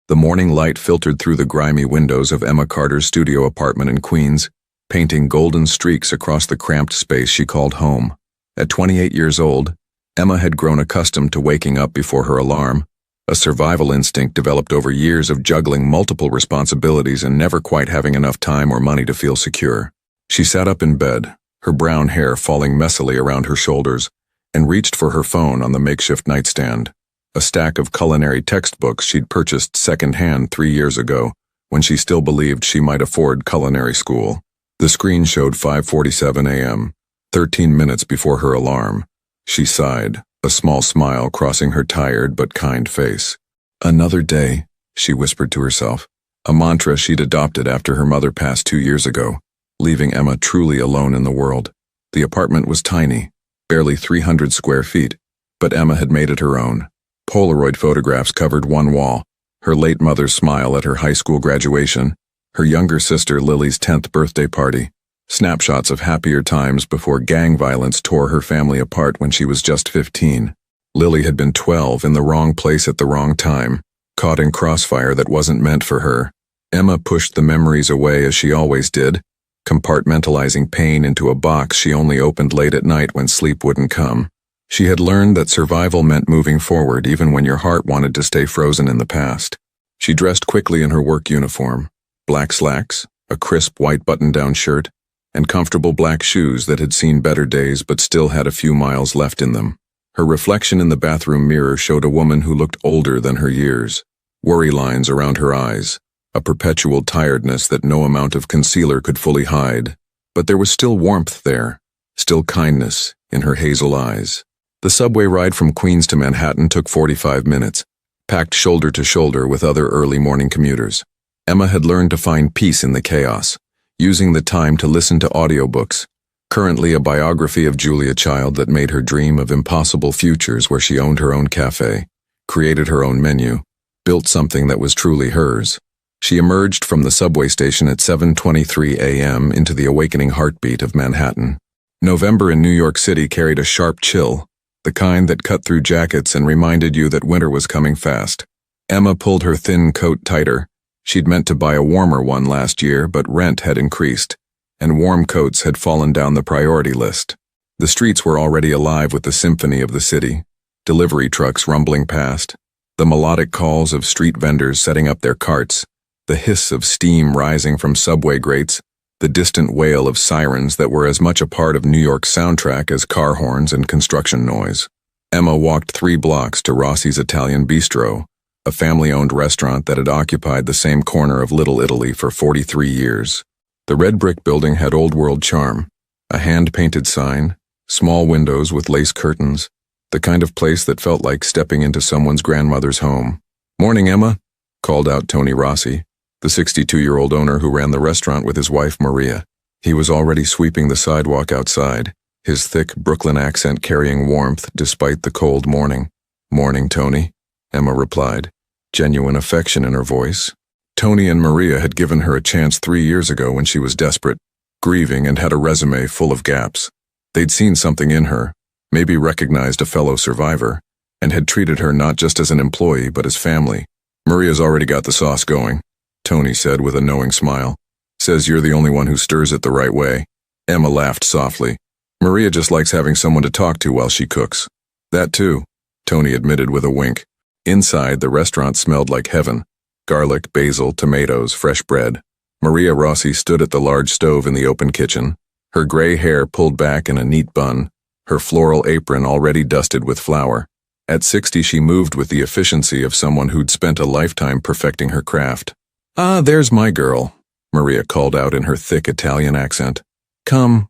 The morning light filtered through the grimy windows of Emma Carter's studio apartment in Queens, painting golden streaks across the cramped space she called home. At 28 years old, Emma had grown accustomed to waking up before her alarm, a survival instinct developed over years of juggling multiple responsibilities and never quite having enough time or money to feel secure. She sat up in bed, her brown hair falling messily around her shoulders, and reached for her phone on the makeshift nightstand, a stack of culinary textbooks she'd purchased secondhand 3 years ago, when she still believed she might afford culinary school. The screen showed 5:47 a.m., 13 minutes before her alarm. She sighed, a small smile crossing her tired but kind face. Another day, she whispered to herself, a mantra she'd adopted after her mother passed 2 years ago, leaving Emma truly alone in the world. The apartment was tiny, barely 300 square feet, but Emma had made it her own. Polaroid photographs covered one wall, her late mother's smile at her high school graduation, her younger sister Lily's 10th birthday party, snapshots of happier times before gang violence tore her family apart when she was just 15. Lily had been 12 in the wrong place at the wrong time, caught in crossfire that wasn't meant for her. Emma pushed the memories away as she always did, compartmentalizing pain into a box she only opened late at night when sleep wouldn't come. She had learned that survival meant moving forward even when your heart wanted to stay frozen in the past. She dressed quickly in her work uniform, black slacks, a crisp white button-down shirt, and comfortable black shoes that had seen better days but still had a few miles left in them. Her reflection in the bathroom mirror showed a woman who looked older than her years, worry lines around her eyes, a perpetual tiredness that no amount of concealer could fully hide. But there was still warmth there, still kindness in her hazel eyes. The subway ride from Queens to Manhattan took 45 minutes, packed shoulder to shoulder with other early morning commuters. Emma had learned to find peace in the chaos, using the time to listen to audiobooks, currently a biography of Julia Child that made her dream of impossible futures where she owned her own cafe, created her own menu, built something that was truly hers. She emerged from the subway station at 7:23 a.m. into the awakening heartbeat of Manhattan. November in New York City carried a sharp chill, the kind that cut through jackets and reminded you that winter was coming fast. Emma pulled her thin coat tighter. She'd meant to buy a warmer one last year, but rent had increased, and warm coats had fallen down the priority list. The streets were already alive with the symphony of the city, delivery trucks rumbling past, the melodic calls of street vendors setting up their carts, the hiss of steam rising from subway grates, the distant wail of sirens that were as much a part of New York's soundtrack as car horns and construction noise. Emma walked 3 blocks to Rossi's Italian Bistro, a family-owned restaurant that had occupied the same corner of Little Italy for 43 years. The red brick building had old-world charm, a hand-painted sign, small windows with lace curtains, the kind of place that felt like stepping into someone's grandmother's home. "Morning, Emma," called out Tony Rossi, the 62-year-old owner who ran the restaurant with his wife Maria. He was already sweeping the sidewalk outside, his thick Brooklyn accent carrying warmth despite the cold morning. "Morning, Tony," Emma replied, genuine affection in her voice. Tony and Maria had given her a chance 3 years ago when she was desperate, grieving, and had a resume full of gaps. They'd seen something in her, maybe recognized a fellow survivor, and had treated her not just as an employee but as family. "Maria's already got the sauce going," Tony said with a knowing smile. "Says you're the only one who stirs it the right way." Emma laughed softly. "Maria just likes having someone to talk to while she cooks." "That too," Tony admitted with a wink. Inside, the restaurant smelled like heaven. Garlic, basil, tomatoes, fresh bread. Maria Rossi stood at the large stove in the open kitchen, her gray hair pulled back in a neat bun, her floral apron already dusted with flour. At 60, she moved with the efficiency of someone who'd spent a lifetime perfecting her craft. "Ah, there's my girl," Maria called out in her thick Italian accent. Come,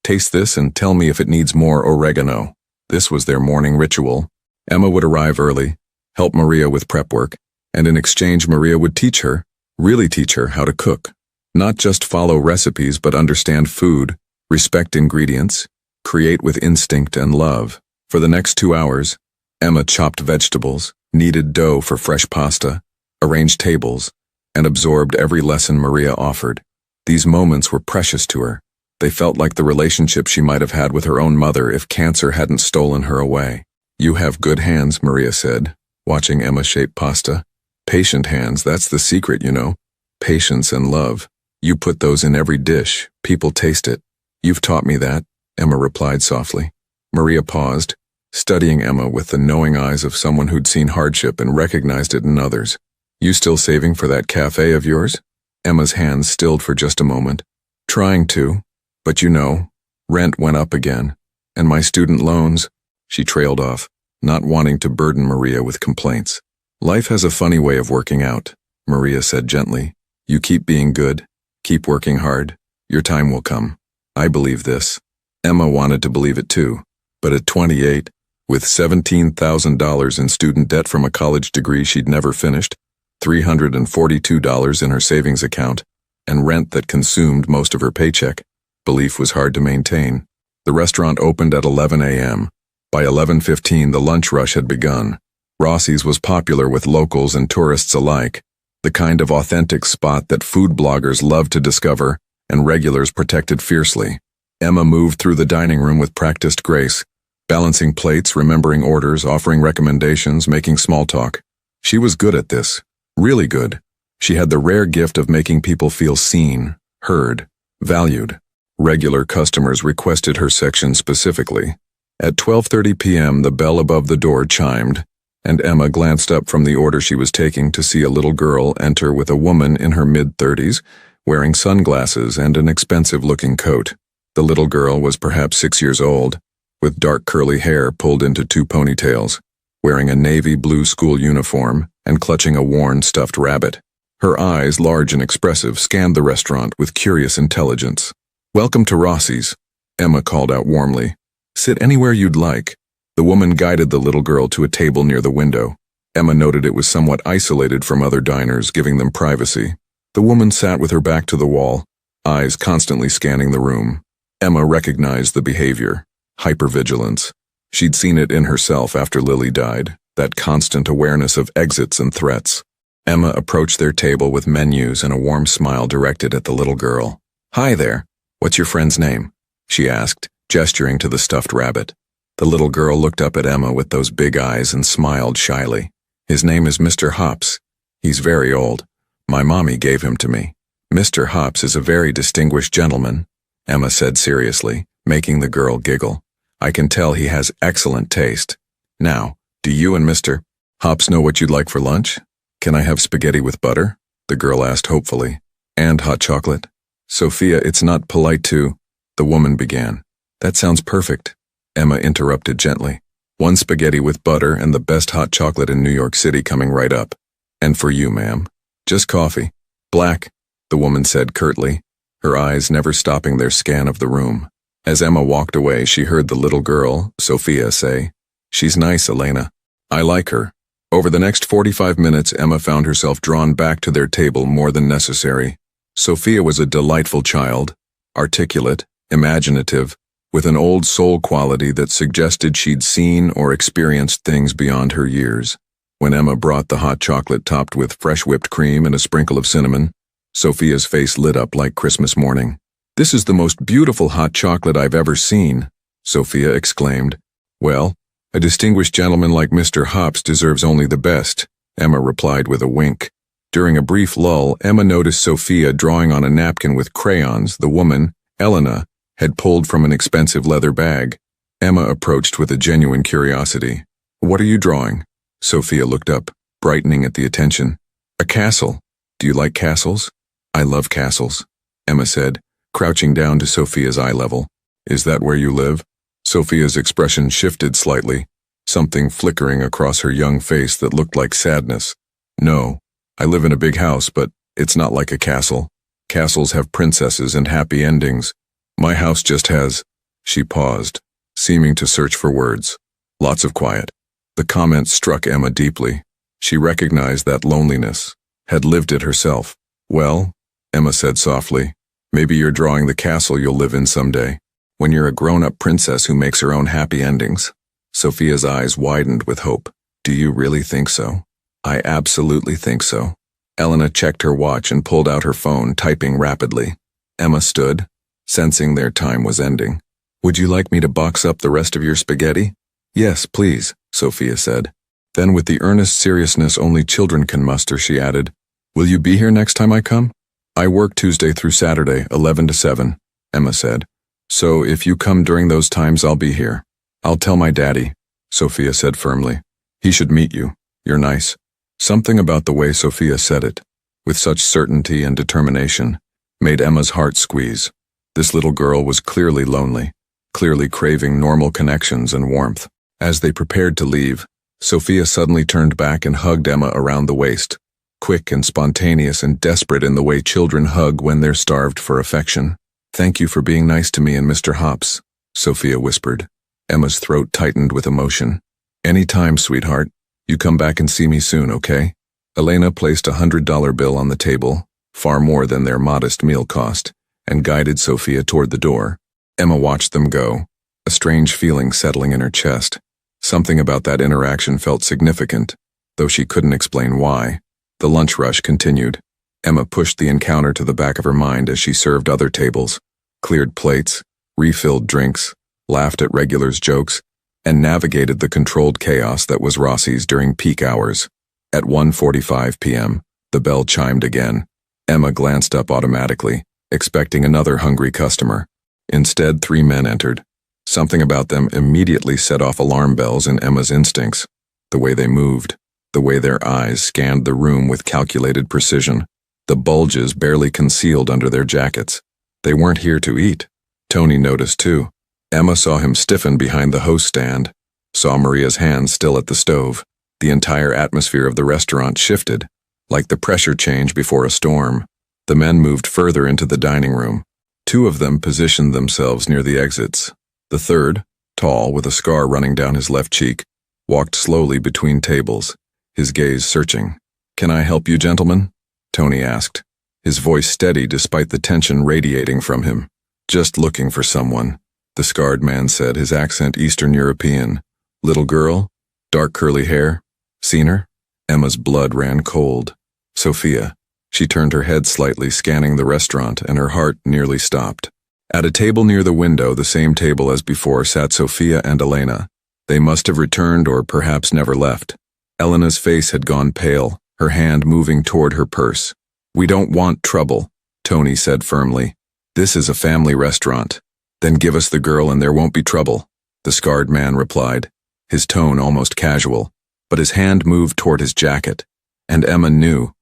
taste this and tell me if it needs more oregano." This was their morning ritual. Emma would arrive early, help Maria with prep work, and in exchange Maria would teach her, really teach her how to cook. Not just follow recipes but understand food, respect ingredients, create with instinct and love. For the next 2 hours, Emma chopped vegetables, kneaded dough for fresh pasta, arranged tables, and absorbed every lesson Maria offered. These moments were precious to her. They felt like the relationship she might have had with her own mother if cancer hadn't stolen her away. "You have good hands," Maria said, watching Emma shape pasta. Patient hands, that's the secret, you know. Patience and love. You put those in every dish. People taste it. You've taught me that, Emma replied softly. Maria paused, studying Emma with the knowing eyes of someone who'd seen hardship and recognized it in others. You still saving for that cafe of yours? Emma's hands stilled for just a moment. Trying to, but you know, rent went up again. And my student loans, she trailed off, not wanting to burden Maria with complaints. Life has a funny way of working out, Maria said gently. You keep being good, keep working hard, your time will come. I believe this. Emma wanted to believe it too, but at 28, with $17,000 in student debt from a college degree she'd never finished, $342 in her savings account, and rent that consumed most of her paycheck, belief was hard to maintain. The restaurant opened at 11 a.m. By 11:15, the lunch rush had begun. Rossi's was popular with locals and tourists alike, the kind of authentic spot that food bloggers love to discover and regulars protected fiercely. Emma moved through the dining room with practiced grace, balancing plates, remembering orders, offering recommendations, making small talk. She was good at this, really good. She had the rare gift of making people feel seen, heard, valued. Regular customers requested her section specifically. At 12:30 p.m., the bell above the door chimed, and Emma glanced up from the order she was taking to see a little girl enter with a woman in her mid-30s, wearing sunglasses and an expensive-looking coat. The little girl was perhaps 6 years old, with dark curly hair pulled into two ponytails, wearing a navy blue school uniform and clutching a worn stuffed rabbit. Her eyes, large and expressive, scanned the restaurant with curious intelligence. "Welcome to Rossi's," Emma called out warmly. "Sit anywhere you'd like." The woman guided the little girl to a table near the window. Emma noted it was somewhat isolated from other diners, giving them privacy. The woman sat with her back to the wall, eyes constantly scanning the room. Emma recognized the behavior, hypervigilance. She'd seen it in herself after Lily died, that constant awareness of exits and threats. Emma approached their table with menus and a warm smile directed at the little girl. "Hi there, what's your friend's name?" she asked, gesturing to the stuffed rabbit. The little girl looked up at Emma with those big eyes and smiled shyly. "His name is Mr. Hops. He's very old. My mommy gave him to me." "Mr. Hops is a very distinguished gentleman," Emma said seriously, making the girl giggle. "I can tell he has excellent taste. Now, do you and Mr. Hops know what you'd like for lunch? Can I have spaghetti with butter?" the girl asked hopefully. "And hot chocolate?" "Sophia, it's not polite to," the woman began. "That sounds perfect," Emma interrupted gently. "One spaghetti with butter and the best hot chocolate in New York City coming right up. And for you, ma'am." "Just coffee." "Black," the woman said curtly, her eyes never stopping their scan of the room. As Emma walked away, she heard the little girl, Sophia, say, "She's nice, Elena. I like her." Over the next 45 minutes, Emma found herself drawn back to their table more than necessary. Sophia was a delightful child, articulate, imaginative, with an old soul quality that suggested she'd seen or experienced things beyond her years. When Emma brought the hot chocolate topped with fresh whipped cream and a sprinkle of cinnamon, Sophia's face lit up like Christmas morning. "This is the most beautiful hot chocolate I've ever seen," Sophia exclaimed. "Well, a distinguished gentleman like Mr. Hops deserves only the best," Emma replied with a wink. During a brief lull, Emma noticed Sophia drawing on a napkin with crayons the woman, Elena, had pulled from an expensive leather bag. Emma approached with a genuine curiosity. "What are you drawing?" Sophia looked up, brightening at the attention. "A castle. Do you like castles?" "I love castles," Emma said, crouching down to Sophia's eye level. "Is that where you live?" Sophia's expression shifted slightly, something flickering across her young face that looked like sadness. "No, I live in a big house, but it's not like a castle. Castles have princesses and happy endings. My house just has..." She paused, seeming to search for words. "Lots of quiet." The comment struck Emma deeply. She recognized that loneliness, had lived it herself. "Well," Emma said softly, "maybe you're drawing the castle you'll live in someday, when you're a grown-up princess who makes her own happy endings." Sophia's eyes widened with hope. "Do you really think so?" "I absolutely think so." Elena checked her watch and pulled out her phone, typing rapidly. Emma stood, sensing their time was ending. "Would you like me to box up the rest of your spaghetti?" "Yes, please," Sophia said. Then with the earnest seriousness only children can muster, she added, "Will you be here next time I come?" "I work Tuesday through Saturday, 11 to 7, Emma said. "So if you come during those times, I'll be here." "I'll tell my daddy," Sophia said firmly. "He should meet you. You're nice." Something about the way Sophia said it, with such certainty and determination, made Emma's heart squeeze. This little girl was clearly lonely, clearly craving normal connections and warmth. As they prepared to leave, Sophia suddenly turned back and hugged Emma around the waist, quick and spontaneous and desperate in the way children hug when they're starved for affection. "Thank you for being nice to me and Mr. Hops," Sophia whispered. Emma's throat tightened with emotion. "Any time, sweetheart. You come back and see me soon, okay?" Elena placed a $100 bill on the table, far more than their modest meal cost, and guided Sophia toward the door. Emma watched them go, a strange feeling settling in her chest. Something about that interaction felt significant, though she couldn't explain why. The lunch rush continued. Emma pushed the encounter to the back of her mind as she served other tables, cleared plates, refilled drinks, laughed at regulars' jokes, and navigated the controlled chaos that was Rossi's during peak hours. At 1:45 p.m., the bell chimed again. Emma glanced up automatically, expecting another hungry customer. Instead, 3 men entered. Something about them immediately set off alarm bells in Emma's instincts. The way they moved, the way their eyes scanned the room with calculated precision, the bulges barely concealed under their jackets. They weren't here to eat. Tony noticed too. Emma saw him stiffen behind the host stand, saw Maria's hands still at the stove. The entire atmosphere of the restaurant shifted, like the pressure change before a storm. The men moved further into the dining room. 2 of them positioned themselves near the exits. The third, tall with a scar running down his left cheek, walked slowly between tables, his gaze searching. "Can I help you, gentlemen?" Tony asked, his voice steady despite the tension radiating from him. "Just looking for someone," the scarred man said, his accent Eastern European. "Little girl? Dark curly hair? Seen her?" Emma's blood ran cold. "Sophia." She turned her head slightly, scanning the restaurant, and her heart nearly stopped. At a table near the window, the same table as before, sat Sophia and Elena. They must have returned or perhaps never left. Elena's face had gone pale, her hand moving toward her purse. "We don't want trouble," Tony said firmly. "This is a family restaurant." "Then give us the girl and there won't be trouble," the scarred man replied, his tone almost casual. But his hand moved toward his jacket, and Emma knew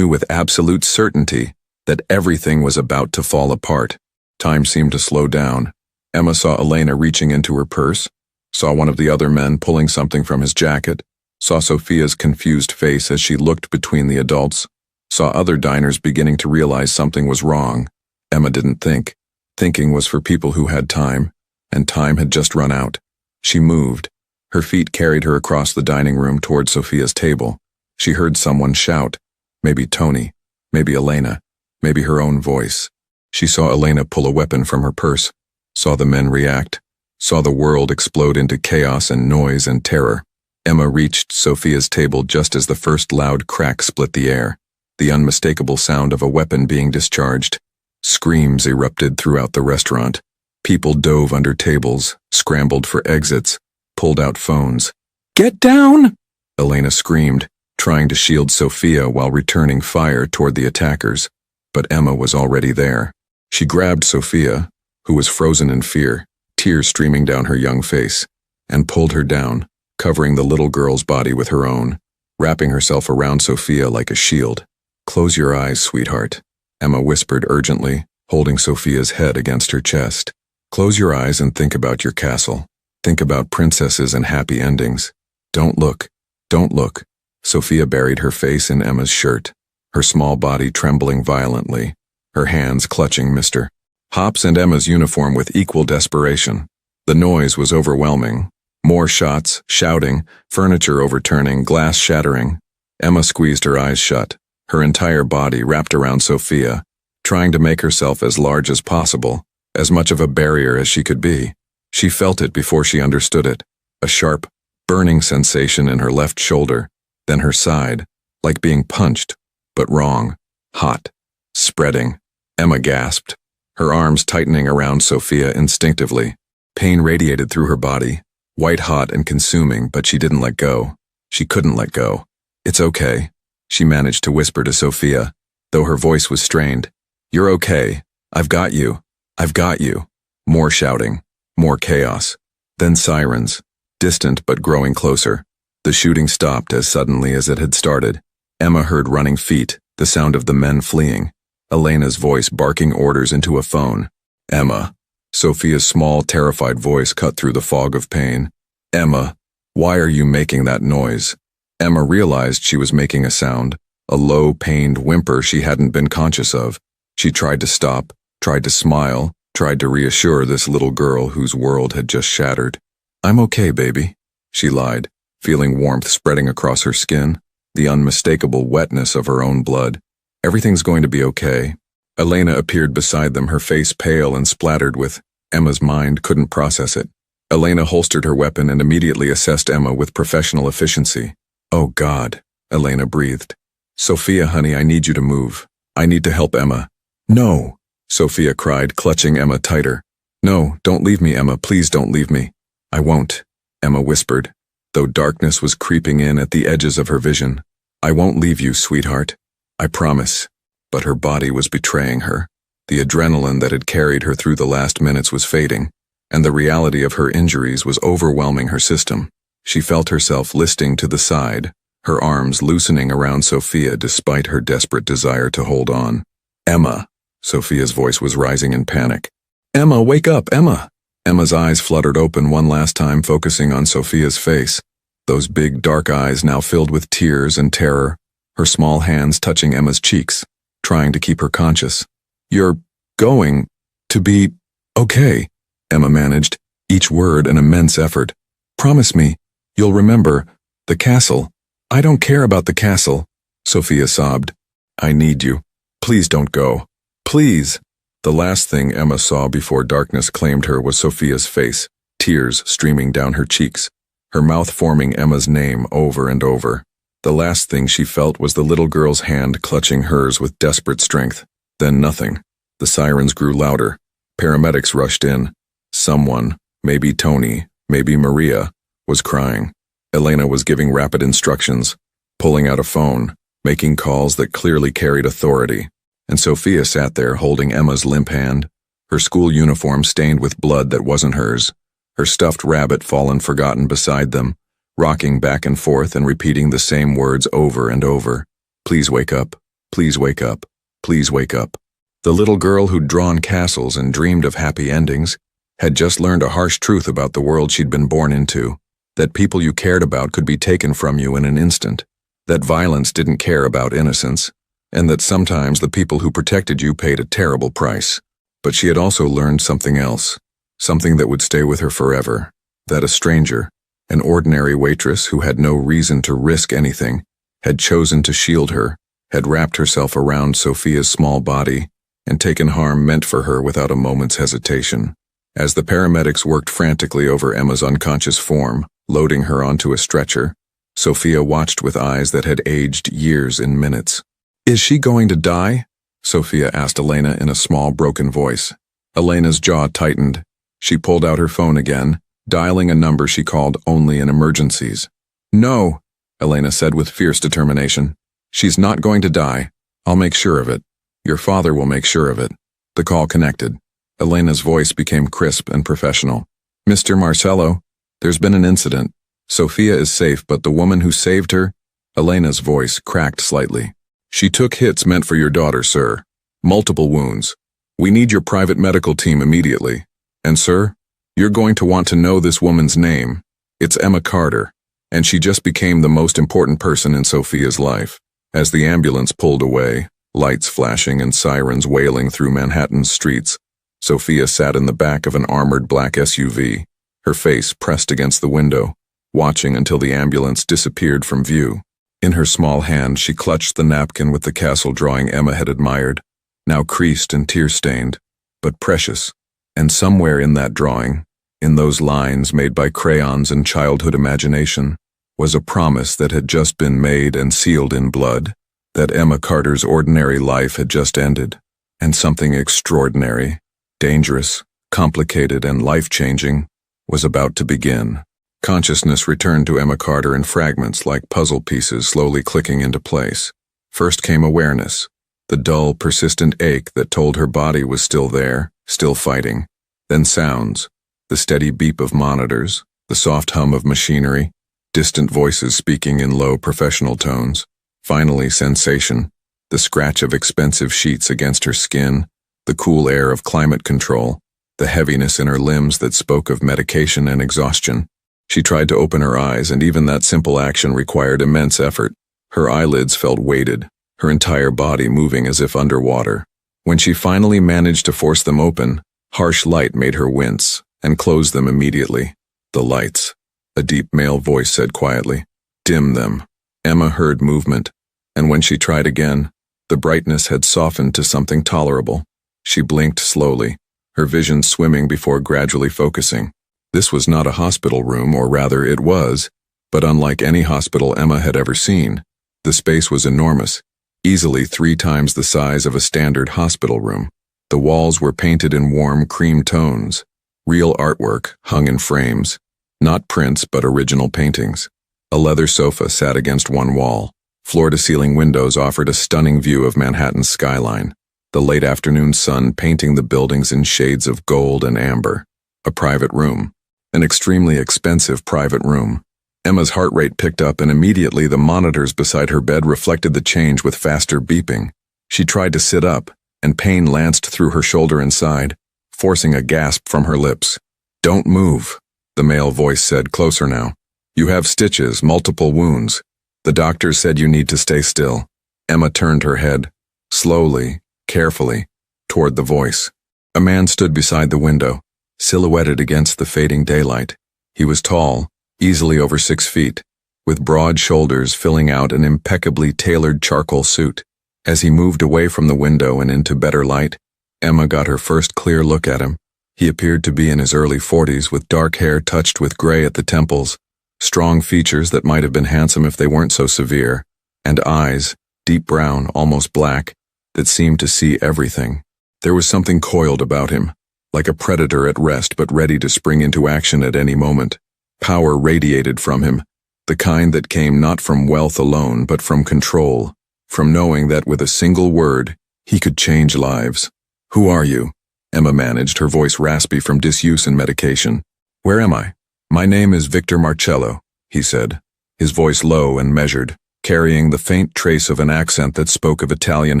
with absolute certainty, that everything was about to fall apart. Time seemed to slow down. Emma saw Elena reaching into her purse, saw one of the other men pulling something from his jacket, saw Sophia's confused face as she looked between the adults, saw other diners beginning to realize something was wrong. Emma didn't think. Thinking was for people who had time, and time had just run out. She moved. Her feet carried her across the dining room toward Sophia's table. She heard someone shout, maybe Tony, maybe Elena, maybe her own voice. She saw Elena pull a weapon from her purse, saw the men react, saw the world explode into chaos and noise and terror. Emma reached Sophia's table just as the first loud crack split the air, the unmistakable sound of a weapon being discharged. Screams erupted throughout the restaurant. People dove under tables, scrambled for exits, pulled out phones. "Get down!" Elena screamed, trying to shield Sophia while returning fire toward the attackers. But Emma was already there. She grabbed Sophia, who was frozen in fear, tears streaming down her young face, and pulled her down, covering the little girl's body with her own, wrapping herself around Sophia like a shield. "Close your eyes, sweetheart," Emma whispered urgently, holding Sophia's head against her chest. "Close your eyes and think about your castle. Think about princesses and happy endings. Don't look. Don't look." Sophia buried her face in Emma's shirt, her small body trembling violently, her hands clutching Mr. Hops and Emma's uniform with equal desperation. The noise was overwhelming. More shots, shouting, furniture overturning, glass shattering. Emma squeezed her eyes shut, her entire body wrapped around Sophia, trying to make herself as large as possible, as much of a barrier as she could be. She felt it before she understood it, a sharp, burning sensation in her left shoulder, then her side, like being punched, but wrong, hot, spreading. Emma gasped, her arms tightening around Sophia instinctively. Pain radiated through her body, white hot and consuming, but she didn't let go. She couldn't let go. "It's okay," she managed to whisper to Sophia, though her voice was strained. "You're okay. I've got you. I've got you." More shouting. More chaos. Then sirens. Distant but growing closer. The shooting stopped as suddenly as it had started. Emma heard running feet, the sound of the men fleeing. Elena's voice barking orders into a phone. "Emma." Sophia's small, terrified voice cut through the fog of pain. "Emma, why are you making that noise?" Emma realized she was making a sound, a low, pained whimper she hadn't been conscious of. She tried to stop, tried to smile, tried to reassure this little girl whose world had just shattered. "I'm okay, baby," she lied, feeling warmth spreading across her skin, the unmistakable wetness of her own blood. "Everything's going to be okay." Elena appeared beside them, her face pale and splattered with. Emma's mind couldn't process it. Elena holstered her weapon and immediately assessed Emma with professional efficiency. "Oh God," Elena breathed. "Sophia, honey, I need you to move. I need to help Emma." "No," Sophia cried, clutching Emma tighter. "No, don't leave me, Emma. Please don't leave me." "I won't," Emma whispered, though darkness was creeping in at the edges of her vision. "I won't leave you, sweetheart. I promise." But her body was betraying her. The adrenaline that had carried her through the last minutes was fading, and the reality of her injuries was overwhelming her system. She felt herself listing to the side, her arms loosening around Sophia despite her desperate desire to hold on. "Emma," Sophia's voice was rising in panic. "Emma, wake up, Emma!" Emma's eyes fluttered open one last time, focusing on Sophia's face, those big dark eyes now filled with tears and terror, her small hands touching Emma's cheeks, trying to keep her conscious. "You're going to be okay," Emma managed, each word an immense effort. "Promise me, you'll remember, the castle." "I don't care about the castle," Sophia sobbed. "I need you. Please don't go. Please." The last thing Emma saw before darkness claimed her was Sophia's face, tears streaming down her cheeks, her mouth forming Emma's name over and over. The last thing she felt was the little girl's hand clutching hers with desperate strength. Then nothing. The sirens grew louder. Paramedics rushed in. Someone, maybe Tony, maybe Maria, was crying. Elena was giving rapid instructions, pulling out a phone, making calls that clearly carried authority. And Sophia sat there holding Emma's limp hand, her school uniform stained with blood that wasn't hers, her stuffed rabbit fallen forgotten beside them, rocking back and forth and repeating the same words over and over. "Please wake up. Please wake up. Please wake up." The little girl who'd drawn castles and dreamed of happy endings had just learned a harsh truth about the world she'd been born into, that people you cared about could be taken from you in an instant, that violence didn't care about innocence, and that sometimes the people who protected you paid a terrible price. But she had also learned something else, something that would stay with her forever, that a stranger, an ordinary waitress who had no reason to risk anything, had chosen to shield her, had wrapped herself around Sophia's small body, and taken harm meant for her without a moment's hesitation. As the paramedics worked frantically over Emma's unconscious form, loading her onto a stretcher, Sophia watched with eyes that had aged years in minutes. "Is she going to die?" Sophia asked Elena in a small, broken voice. Elena's jaw tightened. She pulled out her phone again, dialing a number she called only in emergencies. "No," Elena said with fierce determination. "She's not going to die. I'll make sure of it. Your father will make sure of it." The call connected. Elena's voice became crisp and professional. "Mr. Marcello, there's been an incident. Sophia is safe, but the woman who saved her..." Elena's voice cracked slightly. "She took hits meant for your daughter, sir. Multiple wounds. We need your private medical team immediately. And sir, you're going to want to know this woman's name. It's Emma Carter, and she just became the most important person in Sophia's life." As the ambulance pulled away, lights flashing and sirens wailing through Manhattan's streets, Sophia sat in the back of an armored black SUV, her face pressed against the window, watching until the ambulance disappeared from view. In her small hand, she clutched the napkin with the castle drawing Emma had admired, now creased and tear-stained, but precious. And somewhere in that drawing, in those lines made by crayons and childhood imagination, was a promise that had just been made and sealed in blood, that Emma Carter's ordinary life had just ended, and something extraordinary, dangerous, complicated, and life-changing was about to begin. Consciousness returned to Emma Carter in fragments like puzzle pieces slowly clicking into place. First came awareness, the dull, persistent ache that told her body was still there, still fighting. Then sounds, the steady beep of monitors, the soft hum of machinery, distant voices speaking in low professional tones. Finally, sensation, the scratch of expensive sheets against her skin, the cool air of climate control, the heaviness in her limbs that spoke of medication and exhaustion. She tried to open her eyes, and even that simple action required immense effort. Her eyelids felt weighted, her entire body moving as if underwater. When she finally managed to force them open, harsh light made her wince, and closed them immediately. The lights, a deep male voice said quietly. Dim them. Emma heard movement, and when she tried again, the brightness had softened to something tolerable. She blinked slowly, her vision swimming before gradually focusing. This was not a hospital room, or rather it was, but unlike any hospital Emma had ever seen. The space was enormous, easily 3 times the size of a standard hospital room. The walls were painted in warm cream tones, real artwork hung in frames, not prints but original paintings. A leather sofa sat against one wall. Floor-to-ceiling windows offered a stunning view of Manhattan's skyline, the late afternoon sun painting the buildings in shades of gold and amber. A private room. An extremely expensive private room. Emma's heart rate picked up, and immediately the monitors beside her bed reflected the change with faster beeping. She tried to sit up, and pain lanced through her shoulder and side, forcing a gasp from her lips. Don't move, the male voice said, closer now. You have stitches, multiple wounds. The doctors said you need to stay still. Emma turned her head, slowly, carefully, toward the voice. A man stood beside the window, silhouetted against the fading daylight. He was tall, easily over 6 feet, with broad shoulders filling out an impeccably tailored charcoal suit. As he moved away from the window and into better light, Emma got her first clear look at him. He appeared to be in his early 40s, with dark hair touched with gray at the temples, strong features that might have been handsome if they weren't so severe, and eyes, deep brown, almost black, that seemed to see everything. There was something coiled about him, like a predator at rest but ready to spring into action at any moment. Power radiated from him, the kind that came not from wealth alone but from control, from knowing that with a single word, he could change lives. Who are you? Emma managed, her voice raspy from disuse and medication. Where am I? My name is Victor Marcello, he said, his voice low and measured, carrying the faint trace of an accent that spoke of Italian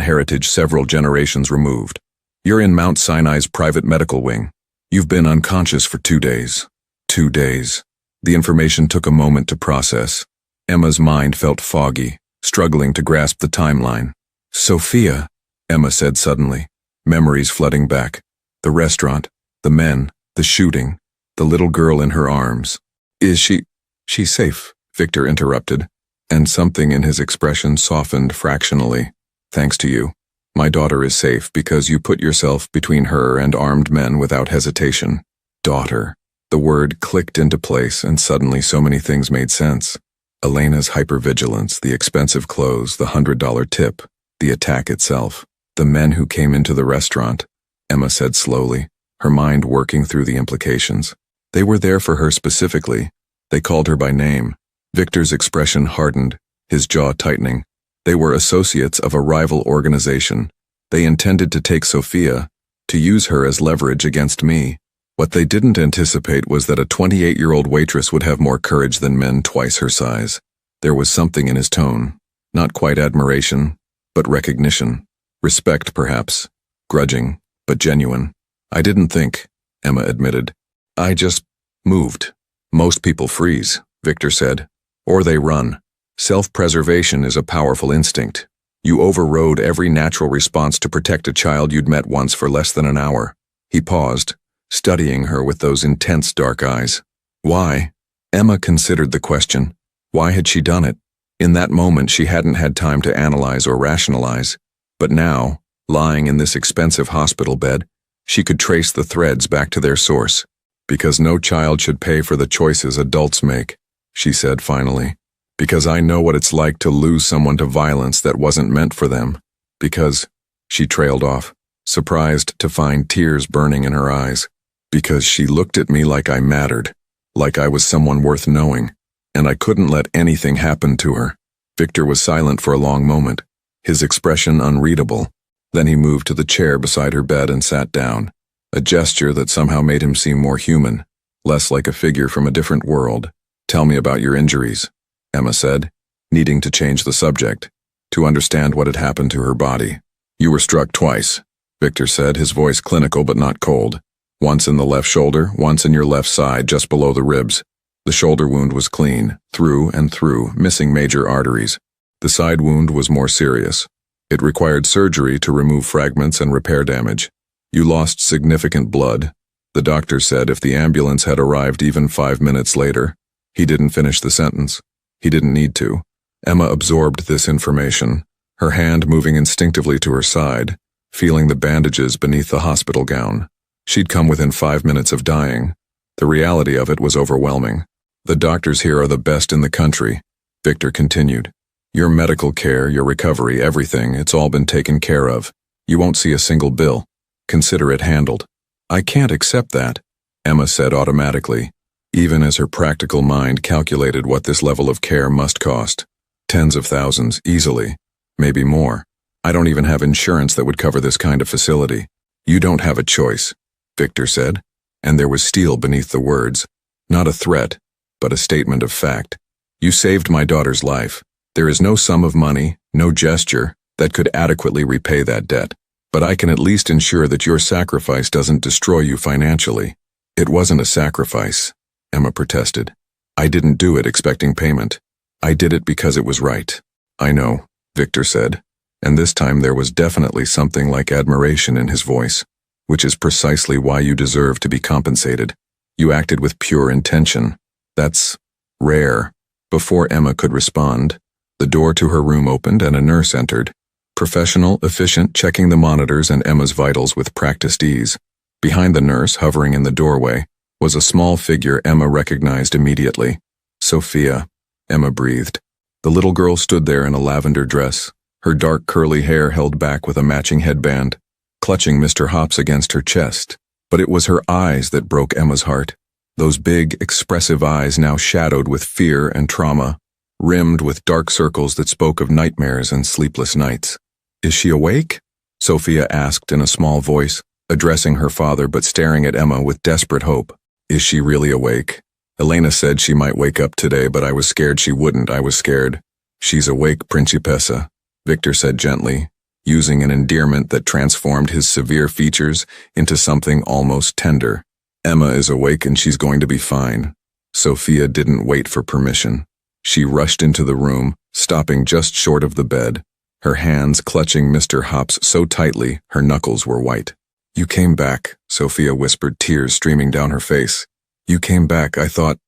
heritage several generations removed. You're in Mount Sinai's private medical wing. You've been unconscious for 2 days. 2 days. The information took a moment to process. Emma's mind felt foggy, struggling to grasp the timeline. Sophia, Emma said suddenly, memories flooding back. The restaurant, the men, the shooting, the little girl in her arms. Is she? She's safe, Victor interrupted, and something in his expression softened fractionally. Thanks to you. My daughter is safe because you put yourself between her and armed men without hesitation. Daughter. The word clicked into place, and suddenly so many things made sense. Elena's hypervigilance, the expensive clothes, the $100 tip, the attack itself, the men who came into the restaurant, Emma said slowly, her mind working through the implications. They were there for her specifically. They called her by name. Victor's expression hardened, his jaw tightening. They were associates of a rival organization. They intended to take Sophia, to use her as leverage against me. What they didn't anticipate was that a 28-year-old waitress would have more courage than men twice her size. There was something in his tone, not quite admiration, but recognition. Respect, perhaps. Grudging, but genuine. I didn't think, Emma admitted. I just moved. Most people freeze, Victor said. Or they run. Self-preservation is a powerful instinct. You overrode every natural response to protect a child you'd met once for less than an hour. He paused, studying her with those intense dark eyes. Why? Emma considered the question. Why had she done it? In that moment she hadn't had time to analyze or rationalize. But now, lying in this expensive hospital bed, she could trace the threads back to their source. Because no child should pay for the choices adults make, she said finally. Because I know what it's like to lose someone to violence that wasn't meant for them. Because, she trailed off, surprised to find tears burning in her eyes. Because she looked at me like I mattered. like I was someone worth knowing, and I couldn't let anything happen to her. Victor was silent for a long moment, his expression unreadable. Then he moved to the chair beside her bed and sat down, a gesture that somehow made him seem more human, less like a figure from a different world. "Tell me about your injuries," Emma said, needing to change the subject, to understand what had happened to her body. "You were struck twice," Victor said, his voice clinical but not cold. "Once in the left shoulder, once in your left side, just below the ribs. The shoulder wound was clean, through and through, missing major arteries. The side wound was more serious. It required surgery to remove fragments and repair damage. You lost significant blood. The doctor said if the ambulance had arrived even 5 minutes later." He didn't finish the sentence. He didn't need to. Emma absorbed this information, her hand moving instinctively to her side, feeling the bandages beneath the hospital gown. She'd come within 5 minutes of dying. The reality of it was overwhelming. "The doctors here are the best in the country," Victor continued. "Your medical care, your recovery, everything, it's all been taken care of. You won't see a single bill. Consider it handled." "I can't accept that," Emma said automatically, even as her practical mind calculated what this level of care must cost. Tens of thousands, easily. Maybe more. "I don't even have insurance that would cover this kind of facility." "You don't have a choice," Victor said, and there was steel beneath the words. Not a threat, but a statement of fact. "You saved my daughter's life. There is no sum of money, no gesture, that could adequately repay that debt. But I can at least ensure that your sacrifice doesn't destroy you financially." "It wasn't a sacrifice," Emma protested. "I didn't do it expecting payment. I did it because it was right." "I know," Victor said, and this time there was definitely something like admiration in his voice, "which is precisely why you deserve to be compensated. You acted with pure intention. That's rare." Before Emma could respond, the door to her room opened and a nurse entered, professional, efficient, checking the monitors and Emma's vitals with practiced ease. Behind the nurse, hovering in the doorway, was a small figure Emma recognized immediately. "Sophia," Emma breathed. The little girl stood there in a lavender dress, her dark curly hair held back with a matching headband, clutching Mr. Hops against her chest. But it was her eyes that broke Emma's heart. Those big, expressive eyes now shadowed with fear and trauma, rimmed with dark circles that spoke of nightmares and sleepless nights. "Is she awake?" Sophia asked in a small voice, addressing her father but staring at Emma with desperate hope. "Is she really awake? Elena said she might wake up today, but I was scared she wouldn't. I was scared." "She's awake, Principessa," Victor said gently, using an endearment that transformed his severe features into something almost tender. "Emma is awake and she's going to be fine." Sophia didn't wait for permission. She rushed into the room, stopping just short of the bed, her hands clutching Mr. Hops so tightly her knuckles were white. "You came back," Sophia whispered, tears streaming down her face. "You came back. I thought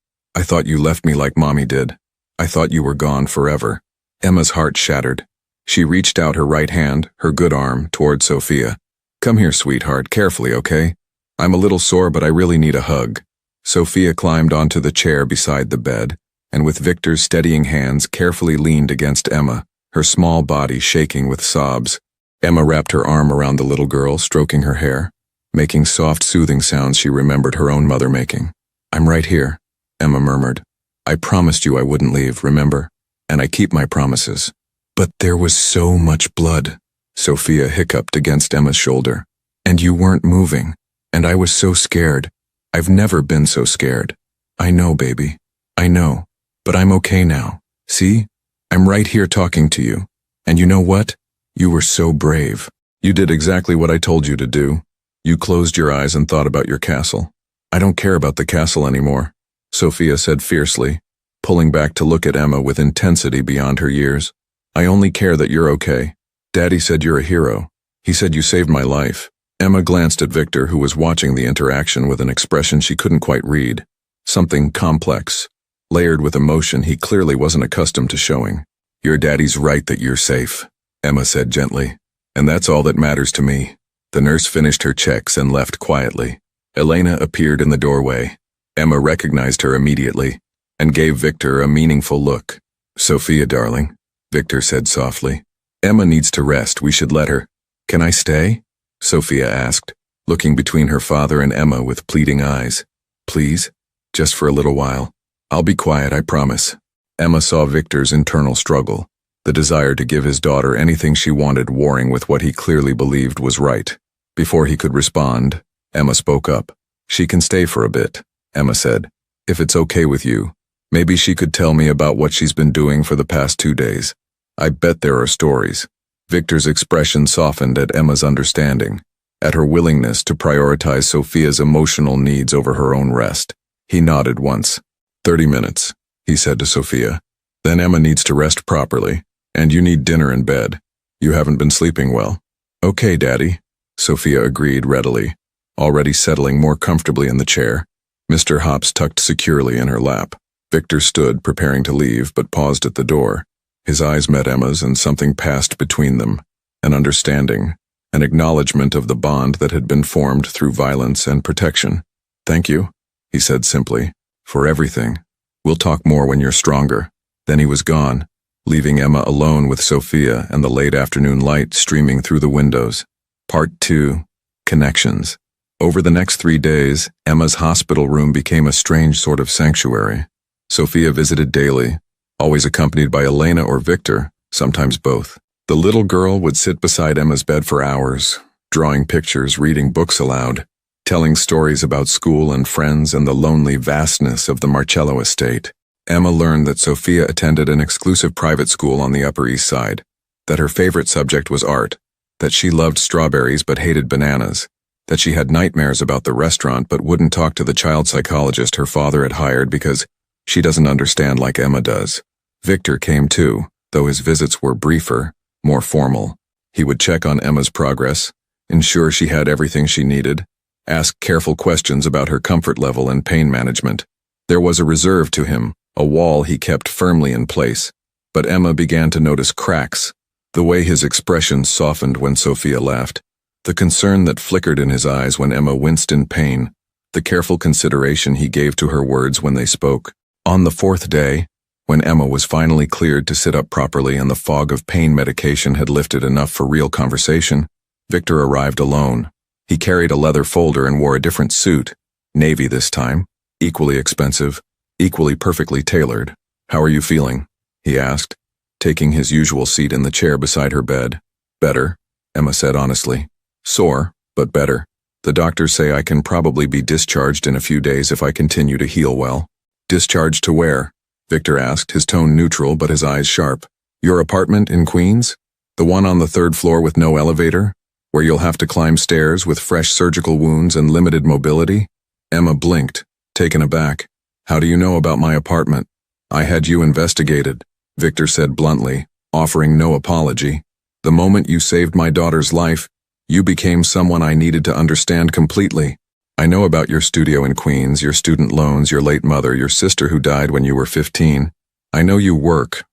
you left me like Mommy did. I thought you were gone forever." Emma's heart shattered. She reached out her right hand, her good arm, toward Sophia. "Come here, sweetheart, carefully, okay? I'm a little sore, but I really need a hug." Sophia climbed onto the chair beside the bed, and with Victor's steadying hands carefully leaned against Emma, her small body shaking with sobs. Emma wrapped her arm around the little girl, stroking her hair, making soft, soothing sounds she remembered her own mother making. "I'm right here," Emma murmured. "I promised you I wouldn't leave, remember? And I keep my promises." "But there was so much blood," Sophia hiccuped against Emma's shoulder. "And you weren't moving, and I was so scared. I've never been so scared." "I know, baby. I know. But I'm okay now. See? I'm right here talking to you. And you know what? You were so brave. You did exactly what I told you to do. You closed your eyes and thought about your castle." "I don't care about the castle anymore," Sophia said fiercely, pulling back to look at Emma with intensity beyond her years. "I only care that you're okay. Daddy said you're a hero. He said you saved my life." Emma glanced at Victor, who was watching the interaction with an expression she couldn't quite read. Something complex, layered with emotion he clearly wasn't accustomed to showing. "Your daddy's right that you're safe," Emma said gently. "And that's all that matters to me." The nurse finished her checks and left quietly. Elena appeared in the doorway. Emma recognized her immediately and gave Victor a meaningful look. "Sophia, darling," Victor said softly. "Emma needs to rest. We should let her." "Can I stay?" Sophia asked, looking between her father and Emma with pleading eyes. "Please?" Just for a little while. I'll be quiet, I promise. Emma saw Victor's internal struggle, the desire to give his daughter anything she wanted warring with what he clearly believed was right. Before he could respond, Emma spoke up. She can stay for a bit, Emma said. If it's okay with you, maybe she could tell me about what she's been doing for the past 2 days. I bet there are stories. Victor's expression softened at Emma's understanding, at her willingness to prioritize Sophia's emotional needs over her own rest. He nodded once. 30 minutes, he said to Sophia. Then Emma needs to rest properly, and you need dinner in bed. You haven't been sleeping well. Okay, Daddy, Sophia agreed readily, already settling more comfortably in the chair. Mr. Hops tucked securely in her lap. Victor stood, preparing to leave, but paused at the door. His eyes met Emma's, and something passed between them. An understanding, an acknowledgement of the bond that had been formed through violence and protection. Thank you, he said simply, for everything. We'll talk more when you're stronger. Then he was gone, leaving Emma alone with Sophia and the late afternoon light streaming through the windows. Part 2. Connections. Over the next 3 days, Emma's hospital room became a strange sort of sanctuary. Sophia visited daily, always accompanied by Elena or Victor, sometimes both. The little girl would sit beside Emma's bed for hours, drawing pictures, reading books aloud, telling stories about school and friends and the lonely vastness of the Marcello estate. Emma learned that Sophia attended an exclusive private school on the Upper East Side, that her favorite subject was art, that she loved strawberries but hated bananas, that she had nightmares about the restaurant but wouldn't talk to the child psychologist her father had hired because she doesn't understand like Emma does. Victor came too, though his visits were briefer, more formal. He would check on Emma's progress, ensure she had everything she needed, ask careful questions about her comfort level and pain management. There was a reserve to him, a wall he kept firmly in place, but Emma began to notice cracks, the way his expression softened when Sophia laughed, the concern that flickered in his eyes when Emma winced in pain, the careful consideration he gave to her words when they spoke. On the 4th day, when Emma was finally cleared to sit up properly and the fog of pain medication had lifted enough for real conversation, Victor arrived alone. He carried a leather folder and wore a different suit, navy this time, equally expensive, equally perfectly tailored. How are you feeling? He asked, taking his usual seat in the chair beside her bed. Better, Emma said honestly. Sore, but better. The doctors say I can probably be discharged in a few days if I continue to heal well. Discharged to where? Victor asked, his tone neutral but his eyes sharp. Your apartment in Queens? The one on the 3rd floor with no elevator? Where you'll have to climb stairs with fresh surgical wounds and limited mobility? Emma blinked, taken aback. How do you know about my apartment? I had you investigated, Victor said bluntly, offering no apology. The moment you saved my daughter's life, you became someone I needed to understand completely. I know about your studio in Queens, your student loans, your late mother, your sister who died when you were 15. I know you worked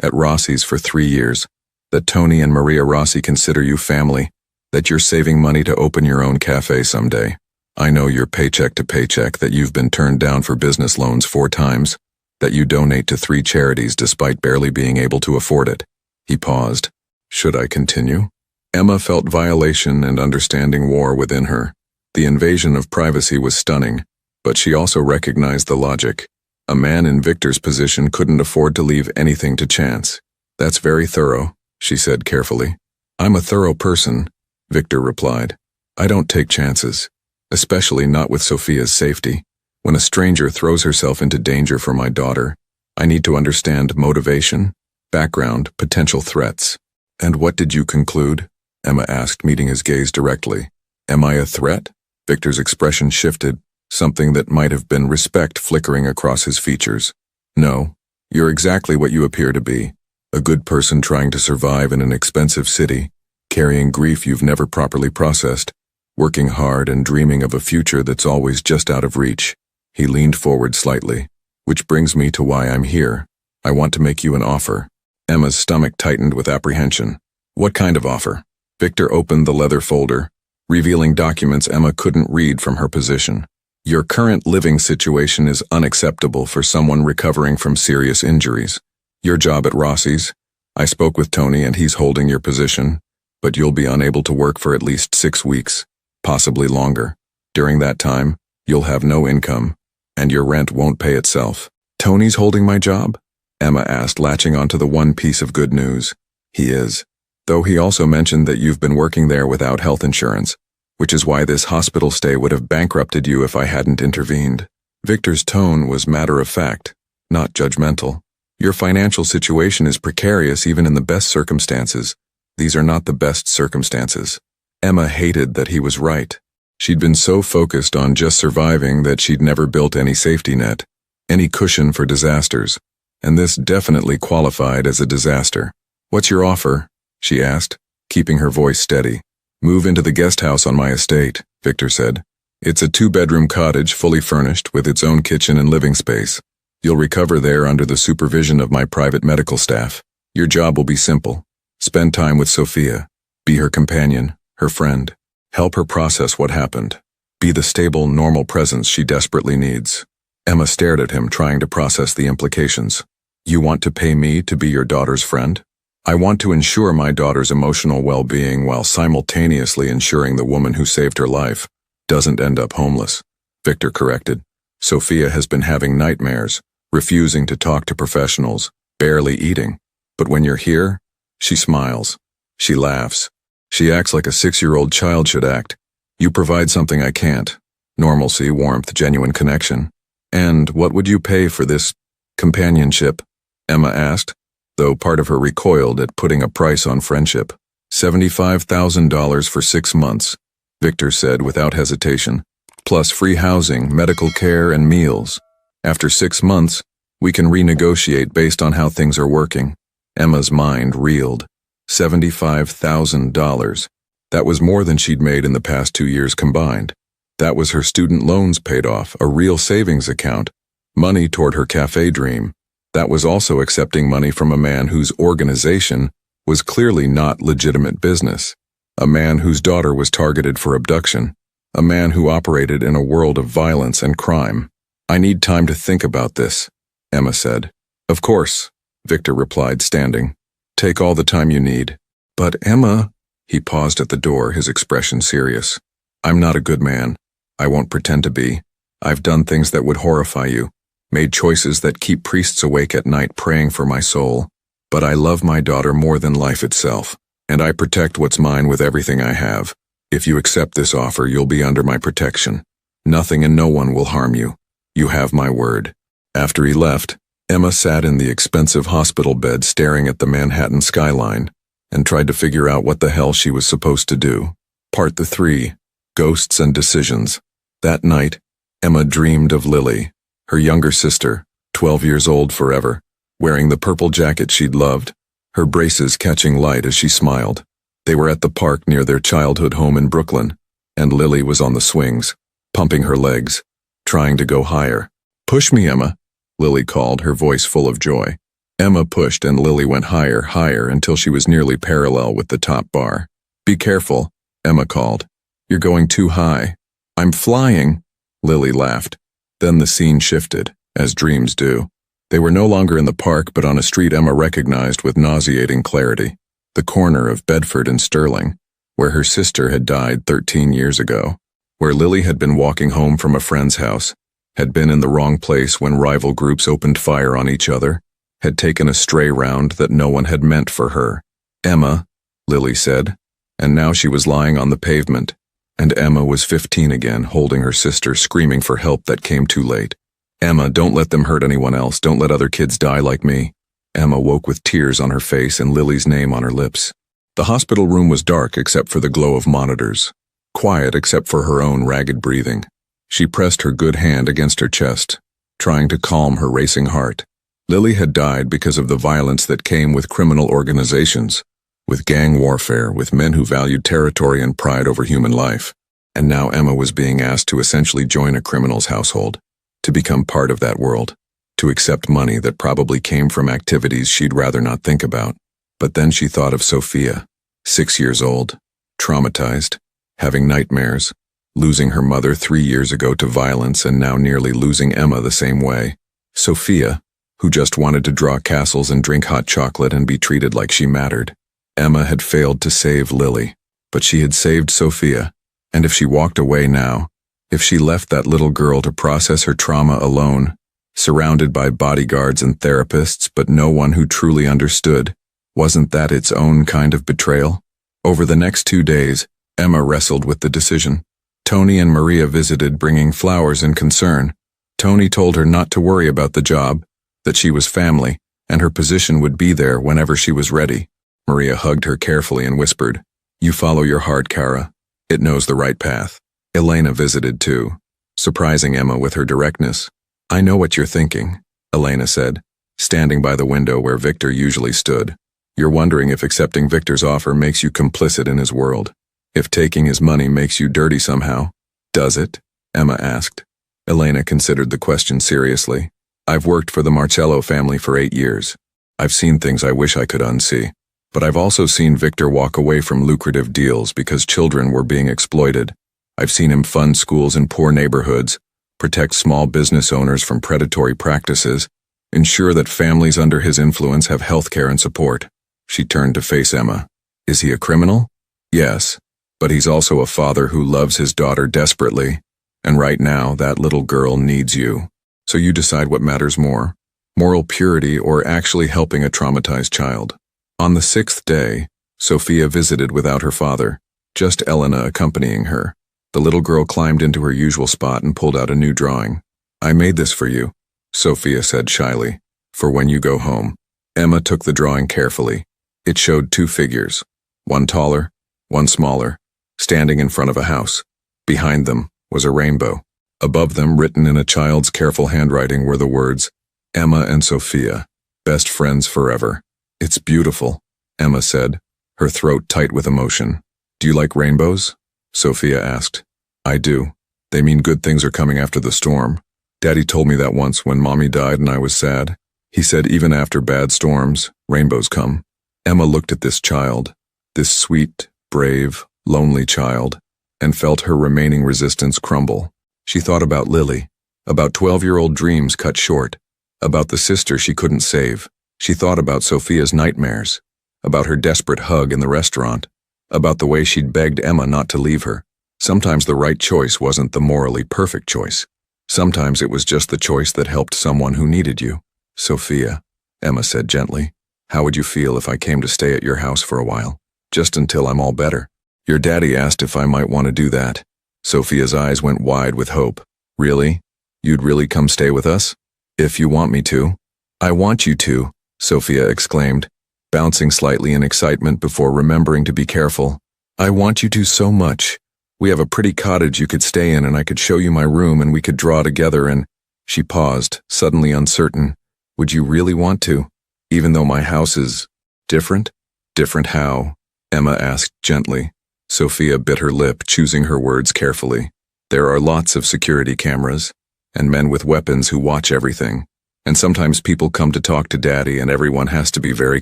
at Rossi's for 3 years, that Tony and Maria Rossi consider you family, that you're saving money to open your own cafe someday. I know you're paycheck to paycheck, that you've been turned down for business loans 4 times, that you donate to 3 charities despite barely being able to afford it. He paused. Should I continue? Emma felt violation and understanding war within her. The invasion of privacy was stunning, but she also recognized the logic. A man in Victor's position couldn't afford to leave anything to chance. That's very thorough, she said carefully. I'm a thorough person, Victor replied. I don't take chances, especially not with Sophia's safety. When a stranger throws herself into danger for my daughter, I need to understand motivation, background, potential threats. And what did you conclude? Emma asked, meeting his gaze directly. Am I a threat? Victor's expression shifted, something that might have been respect flickering across his features. No, you're exactly what you appear to be. A good person trying to survive in an expensive city, carrying grief you've never properly processed, working hard and dreaming of a future that's always just out of reach. He leaned forward slightly. Which brings me to why I'm here. I want to make you an offer. Emma's stomach tightened with apprehension. What kind of offer? Victor opened the leather folder, revealing documents Emma couldn't read from her position. Your current living situation is unacceptable for someone recovering from serious injuries. Your job at Rossi's, I spoke with Tony and he's holding your position, but you'll be unable to work for at least 6 weeks, possibly longer. During that time, you'll have no income, And your rent won't pay itself. Tony's holding my job? Emma asked, latching onto the one piece of good news. He is. Though he also mentioned that you've been working there without health insurance, which is why this hospital stay would have bankrupted you if I hadn't intervened. Victor's tone was matter-of-fact, not judgmental. Your financial situation is precarious even in the best circumstances. These are not the best circumstances. Emma hated that he was right. She'd been so focused on just surviving that she'd never built any safety net, any cushion for disasters, and this definitely qualified as a disaster. What's your offer? She asked, keeping her voice steady. Move into the guest house on my estate, Victor said. It's a 2-bedroom cottage fully furnished with its own kitchen and living space. You'll recover there under the supervision of my private medical staff. Your job will be simple. Spend time with Sophia. Be her companion, her friend. Help her process what happened. Be the stable, normal presence she desperately needs. Emma stared at him, trying to process the implications. You want to pay me to be your daughter's friend? I want to ensure my daughter's emotional well-being while simultaneously ensuring the woman who saved her life doesn't end up homeless, Victor corrected. Sophia has been having nightmares, refusing to talk to professionals, barely eating. But when you're here, she smiles. She laughs. She acts like a 6-year-old child should act. You provide something I can't. Normalcy, warmth, genuine connection. And what would you pay for this companionship? Emma asked, though part of her recoiled at putting a price on friendship. $75,000 for 6 months, Victor said without hesitation, plus free housing, medical care, and meals. After 6 months, we can renegotiate based on how things are working. Emma's mind reeled. $75,000. That was more than she'd made in the past 2 years combined. That was her student loans paid off, a real savings account, money toward her cafe dream. That was also accepting money from a man whose organization was clearly not legitimate business, a man whose daughter was targeted for abduction, a man who operated in a world of violence and crime. I need time to think about this, Emma said. Of course, Victor replied, standing. Take all the time you need. But Emma, he paused at the door, his expression serious. I'm not a good man. I won't pretend to be. I've done things that would horrify you. Made choices that keep priests awake at night praying for my soul. But I love my daughter more than life itself, and I protect what's mine with everything I have. If you accept this offer, you'll be under my protection. Nothing and no one will harm you. You have my word. After he left, Emma sat in the expensive hospital bed staring at the Manhattan skyline and tried to figure out what the hell she was supposed to do. Part 3. Ghosts and Decisions. That night, Emma dreamed of Lily, her younger sister, 12 years old forever, wearing the purple jacket she'd loved, her braces catching light as she smiled. They were at the park near their childhood home in Brooklyn, and Lily was on the swings, pumping her legs, trying to go higher. Push me, Emma, Lily called, her voice full of joy. Emma pushed and Lily went higher, higher, until she was nearly parallel with the top bar. Be careful, Emma called. You're going too high. I'm flying, Lily laughed. Then the scene shifted, as dreams do. They were no longer in the park, but on a street Emma recognized with nauseating clarity, the corner of Bedford and Sterling, where her sister had died 13 years ago, where Lily had been walking home from a friend's house, had been in the wrong place when rival groups opened fire on each other, had taken a stray round that no one had meant for her. Emma, Lily said, and now she was lying on the pavement, and Emma was 15 again, holding her sister, screaming for help that came too late. Emma, don't let them hurt anyone else. Don't let other kids die like me. Emma woke with tears on her face and Lily's name on her lips. The hospital room was dark except for the glow of monitors, quiet except for her own ragged breathing. She pressed her good hand against her chest, trying to calm her racing heart. Lily had died because of the violence that came with criminal organizations, with gang warfare, with men who valued territory and pride over human life. And now Emma was being asked to essentially join a criminal's household, to become part of that world, to accept money that probably came from activities she'd rather not think about. But then she thought of Sophia, 6 years old, traumatized, having nightmares, losing her mother 3 years ago to violence and now nearly losing Emma the same way. Sophia, who just wanted to draw castles and drink hot chocolate and be treated like she mattered. Emma had failed to save Lily, but she had saved Sophia, and if she walked away now, If she left that little girl to process her trauma alone, surrounded by bodyguards and therapists but no one who truly understood, wasn't that its own kind of betrayal? Over the next 2 days, Emma wrestled with the decision. Tony and Maria visited, bringing flowers and concern. Tony told her not to worry about the job, that she was family, and her position would be there whenever she was ready. Maria hugged her carefully and whispered, "You follow your heart, Kara. It knows the right path." Elena visited too, surprising Emma with her directness. "I know what you're thinking," Elena said, standing by the window where Victor usually stood. "You're wondering if accepting Victor's offer makes you complicit in his world. If taking his money makes you dirty somehow." "Does it?" Emma asked. Elena considered the question seriously. "I've worked for the Marcello family for 8 years. I've seen things I wish I could unsee. But I've also seen Victor walk away from lucrative deals because children were being exploited. I've seen him fund schools in poor neighborhoods, protect small business owners from predatory practices, ensure that families under his influence have health care and support." She turned to face Emma. "Is he a criminal?" "Yes, but he's also a father who loves his daughter desperately, and right now that little girl needs you. So you decide what matters more, moral purity or actually helping a traumatized child." On the 6th day, Sophia visited without her father, just Elena accompanying her. The little girl climbed into her usual spot and pulled out a new drawing. "I made this for you," Sophia said shyly, "for when you go home." Emma took the drawing carefully. It showed 2 figures, one taller, one smaller, standing in front of a house. Behind them was a rainbow. Above them, written in a child's careful handwriting, were the words, "Emma and Sophia, best friends forever." "It's beautiful," Emma said, her throat tight with emotion. "Do you like rainbows?" Sophia asked. "I do. They mean good things are coming after the storm. Daddy told me that once when Mommy died and I was sad. He said even after bad storms, rainbows come." Emma looked at this child, this sweet, brave, lonely child, and felt her remaining resistance crumble. She thought about Lily, about 12-year-old dreams cut short, about the sister she couldn't save. She thought about Sophia's nightmares, about her desperate hug in the restaurant, about the way she'd begged Emma not to leave her. Sometimes the right choice wasn't the morally perfect choice. Sometimes it was just the choice that helped someone who needed you. "Sophia," Emma said gently, "how would you feel if I came to stay at your house for a while, just until I'm all better?" "Your daddy asked if I might want to do that." Sophia's eyes went wide with hope. "Really? You'd really come stay with us?" "If you want me to." "I want you to," Sophia exclaimed, bouncing slightly in excitement before remembering to be careful. "I want you to so much. We have a pretty cottage you could stay in and I could show you my room and we could draw together and—" She paused, suddenly uncertain. "Would you really want to? Even though my house is different?" "Different how?" Emma asked gently. Sophia bit her lip, choosing her words carefully. "There are lots of security cameras, and men with weapons who watch everything. And sometimes people come to talk to Daddy and everyone has to be very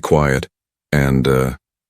quiet. And,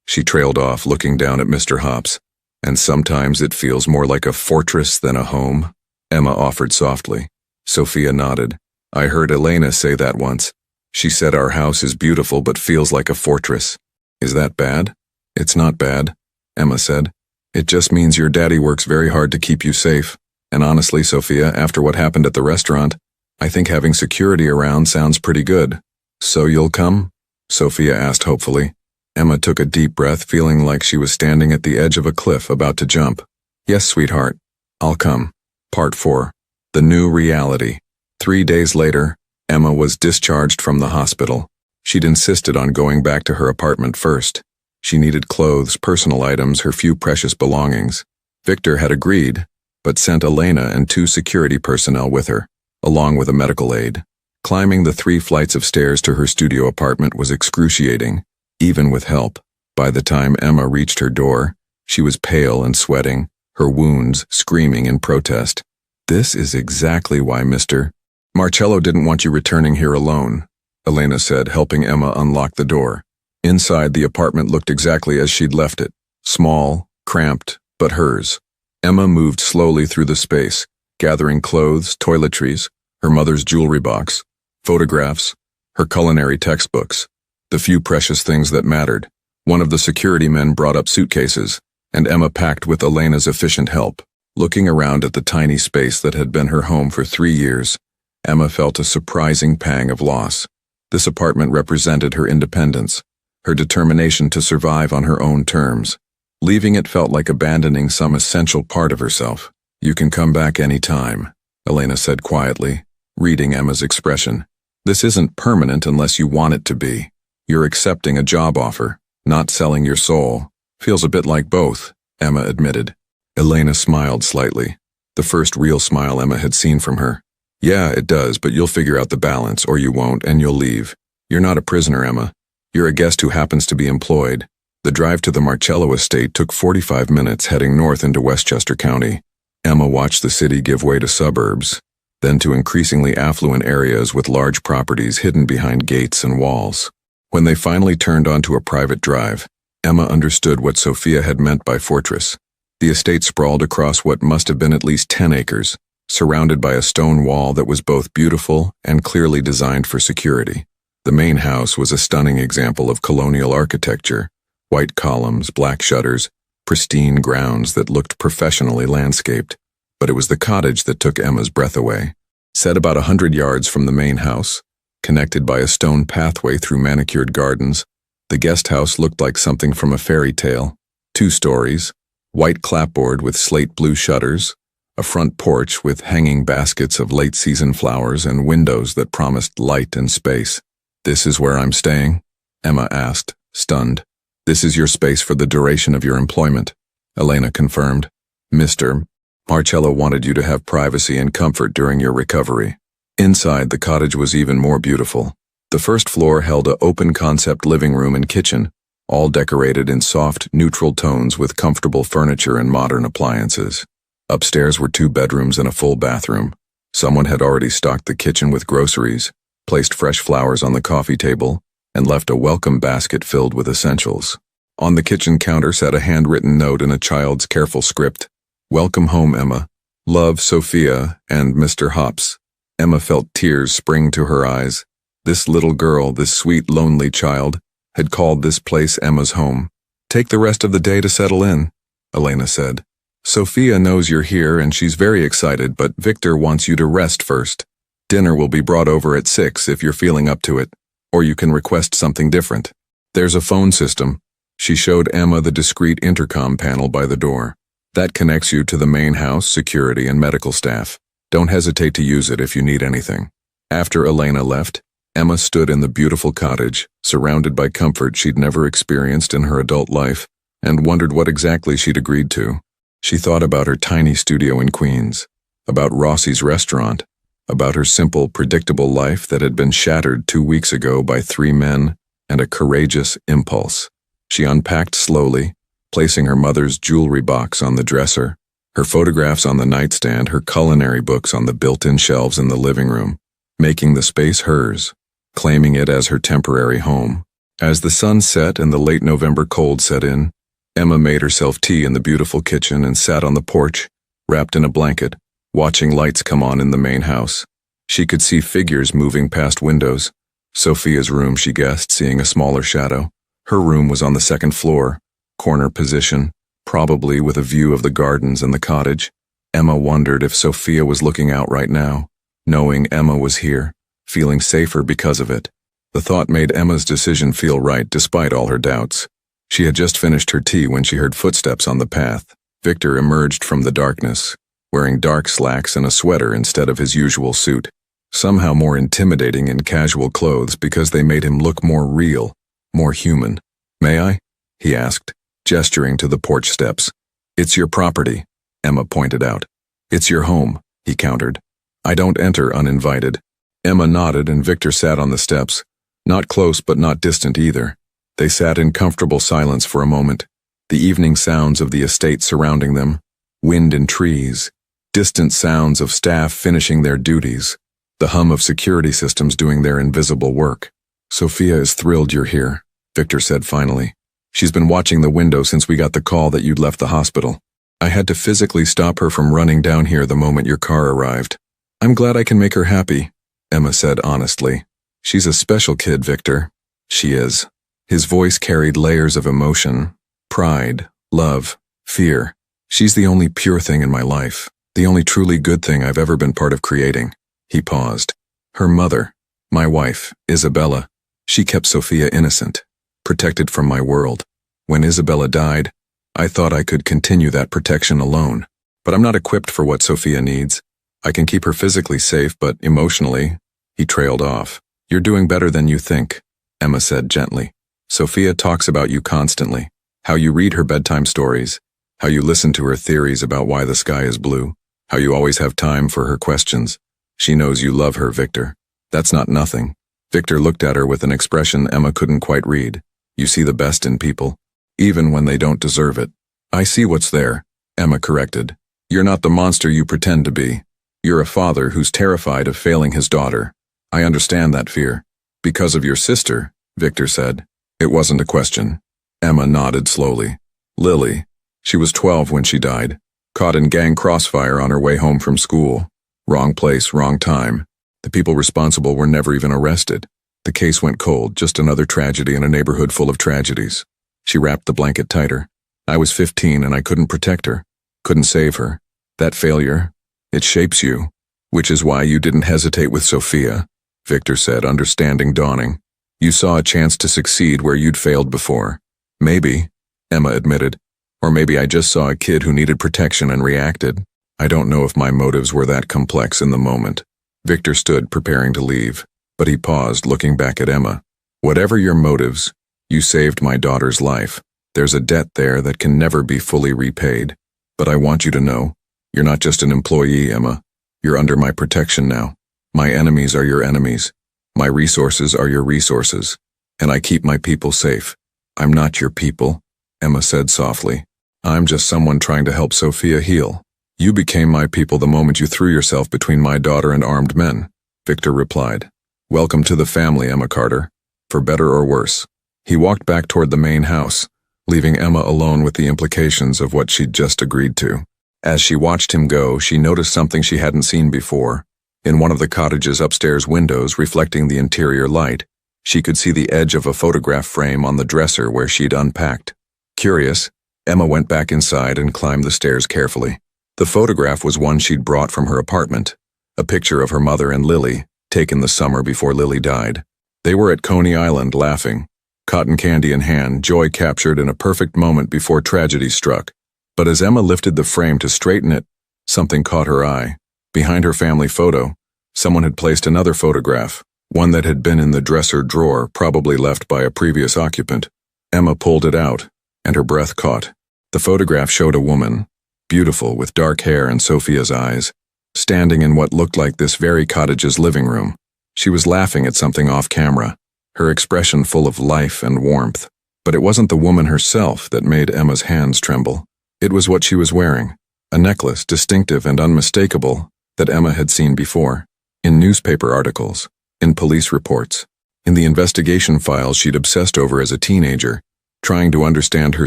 she trailed off, looking down at Mr. Hops. "And sometimes it feels more like a fortress than a home," Emma offered softly. Sophia nodded. "I heard Elena say that once. She said our house is beautiful but feels like a fortress." "Is that bad?" "It's not bad," Emma said. "It just means your daddy works very hard to keep you safe. And honestly, Sophia, after what happened at the restaurant, I think having security around sounds pretty good." "So you'll come?" Sophia asked hopefully. Emma took a deep breath, feeling like she was standing at the edge of a cliff about to jump. "Yes, sweetheart. I'll come." Part 4. The New Reality. 3 days later, Emma was discharged from the hospital. She'd insisted on going back to her apartment first. She needed clothes, personal items, her few precious belongings. Victor had agreed, but sent Elena and 2 security personnel with her, along with a medical aide. Climbing the 3 flights of stairs to her studio apartment was excruciating, even with help. By the time Emma reached her door, she was pale and sweating, her wounds screaming in protest. "This is exactly why Mr. Marcello didn't want you returning here alone," Elena said, helping Emma unlock the door. Inside, the apartment looked exactly as she'd left it, small, cramped, but hers. Emma moved slowly through the space, gathering clothes, toiletries, her mother's jewelry box, photographs, her culinary textbooks, the few precious things that mattered. One of the security men brought up suitcases, and Emma packed with Elena's efficient help. Looking around at the tiny space that had been her home for 3 years, Emma felt a surprising pang of loss. This apartment represented her independence, her determination to survive on her own terms. Leaving it felt like abandoning some essential part of herself. "You can come back any time," Elena said quietly, reading Emma's expression. "This isn't permanent unless you want it to be. You're accepting a job offer, not selling your soul." "Feels a bit like both," Emma admitted. Elena smiled slightly, the first real smile Emma had seen from her. "Yeah, it does, but you'll figure out the balance, or you won't, and you'll leave. You're not a prisoner, Emma. You're a guest who happens to be employed." The drive to the Marcello estate took 45 minutes heading north into Westchester County. Emma watched the city give way to suburbs, then to increasingly affluent areas with large properties hidden behind gates and walls. When they finally turned onto a private drive, Emma understood what Sophia had meant by fortress. The estate sprawled across what must have been at least 10 acres, surrounded by a stone wall that was both beautiful and clearly designed for security. The main house was a stunning example of colonial architecture: white columns, black shutters, pristine grounds that looked professionally landscaped. But it was the cottage that took Emma's breath away. Set about 100 yards from the main house, connected by a stone pathway through manicured gardens, the guest house looked like something from a fairy tale. 2 stories, white clapboard with slate blue shutters, a front porch with hanging baskets of late-season flowers and windows that promised light and space. "This is where I'm staying?" Emma asked, stunned. "This is your space for the duration of your employment," Elena confirmed. "Mr. Marcello wanted you to have privacy and comfort during your recovery." Inside, the cottage was even more beautiful. The first floor held an open-concept living room and kitchen, all decorated in soft, neutral tones with comfortable furniture and modern appliances. Upstairs were 2 bedrooms and a full bathroom. Someone had already stocked the kitchen with groceries, placed fresh flowers on the coffee table, and left a welcome basket filled with essentials. On the kitchen counter sat a handwritten note in a child's careful script. "Welcome home, Emma. Love, Sophia and Mr. Hops." Emma felt tears spring to her eyes. This little girl, this sweet, lonely child, had called this place Emma's home. "Take the rest of the day to settle in," Elena said. "Sophia knows you're here and she's very excited, but Victor wants you to rest first. Dinner will be brought over at 6 if you're feeling up to it, or you can request something different. There's a phone system." She showed Emma the discreet intercom panel by the door. "That connects you to the main house, security, and medical staff. Don't hesitate to use it if you need anything." After Elena left, Emma stood in the beautiful cottage, surrounded by comfort she'd never experienced in her adult life, and wondered what exactly she'd agreed to. She thought about her tiny studio in Queens, about Rossi's restaurant, about her simple, predictable life that had been shattered 2 weeks ago by 3 men and a courageous impulse. She unpacked slowly, placing her mother's jewelry box on the dresser, her photographs on the nightstand, her culinary books on the built-in shelves in the living room, making the space hers, claiming it as her temporary home. As the sun set and the late November cold set in, Emma made herself tea in the beautiful kitchen and sat on the porch, wrapped in a blanket, watching lights come on in the main house. She could see figures moving past windows. Sophia's room, she guessed, seeing a smaller shadow. Her room was on the 2nd floor, corner position, probably with a view of the gardens and the cottage. Emma wondered if Sophia was looking out right now, knowing Emma was here, feeling safer because of it. The thought made Emma's decision feel right despite all her doubts. She had just finished her tea when she heard footsteps on the path. Victor emerged from the darkness, wearing dark slacks and a sweater instead of his usual suit, somehow more intimidating in casual clothes because they made him look more real, more human. "May I?" he asked, gesturing to the porch steps. "It's your property," Emma pointed out. "It's your home," he countered. "I don't enter uninvited." Emma nodded and Victor sat on the steps, not close but not distant either. They sat in comfortable silence for a moment, the evening sounds of the estate surrounding them, wind in trees, distant sounds of staff finishing their duties, the hum of security systems doing their invisible work. "Sophia is thrilled you're here," Victor said finally. "She's been watching the window since we got the call that you'd left the hospital. I had to physically stop her from running down here the moment your car arrived. I'm glad I can make her happy," Emma said honestly. "She's a special kid, Victor." "She is." His voice carried layers of emotion, pride, love, fear. She's the only pure thing in my life, the only truly good thing I've ever been part of creating. He paused. Her mother, my wife, Isabella, she kept Sophia innocent, protected from my world. When Isabella died, I thought I could continue that protection alone. But I'm not equipped for what Sophia needs. I can keep her physically safe, but emotionally, he trailed off. You're doing better than you think, Emma said gently. Sophia talks about you constantly, how you read her bedtime stories, how you listen to her theories about why the sky is blue, how you always have time for her questions. She knows you love her, Victor. That's not nothing. Victor looked at her with an expression Emma couldn't quite read. You see the best in people, even when they don't deserve it. I see what's there, Emma corrected. You're not the monster you pretend to be. You're a father who's terrified of failing his daughter. I understand that fear. Because of your sister, Victor said. It wasn't a question. Emma nodded slowly. Lily. She was 12 when she died, caught in gang crossfire on her way home from school. Wrong place, wrong time. The people responsible were never even arrested. The case went cold, just another tragedy in a neighborhood full of tragedies. She wrapped the blanket tighter. I was 15 and I couldn't protect her, couldn't save her. That failure, it shapes you, which is why you didn't hesitate with Sophia, Victor said, understanding dawning. You saw a chance to succeed where you'd failed before. Maybe, Emma admitted, or maybe I just saw a kid who needed protection and reacted. I don't know if my motives were that complex in the moment. Victor stood, preparing to leave, but he paused, looking back at Emma. Whatever your motives, you saved my daughter's life. There's a debt there that can never be fully repaid. But I want you to know, you're not just an employee, Emma. You're under my protection now. My enemies are your enemies. My resources are your resources. And I keep my people safe. I'm not your people, Emma said softly. I'm just someone trying to help Sophia heal. You became my people the moment you threw yourself between my daughter and armed men, Victor replied. Welcome to the family, Emma Carter, for better or worse. He walked back toward the main house, leaving Emma alone with the implications of what she'd just agreed to. As she watched him go, she noticed something she hadn't seen before. In one of the cottage's upstairs windows reflecting the interior light, she could see the edge of a photograph frame on the dresser where she'd unpacked. Curious, Emma went back inside and climbed the stairs carefully. The photograph was one she'd brought from her apartment, a picture of her mother and Lily, taken the summer before Lily died. They were at Coney Island laughing, cotton candy in hand, joy captured in a perfect moment before tragedy struck. But as Emma lifted the frame to straighten it, something caught her eye. Behind her family photo, someone had placed another photograph, one that had been in the dresser drawer, probably left by a previous occupant. Emma pulled it out, and her breath caught. The photograph showed a woman, beautiful with dark hair and Sophia's eyes, standing in what looked like this very cottage's living room. She was laughing at something off camera, her expression full of life and warmth. But it wasn't the woman herself that made Emma's hands tremble. It was what she was wearing, a necklace distinctive and unmistakable that Emma had seen before, in newspaper articles, in police reports, in the investigation files she'd obsessed over as a teenager, trying to understand her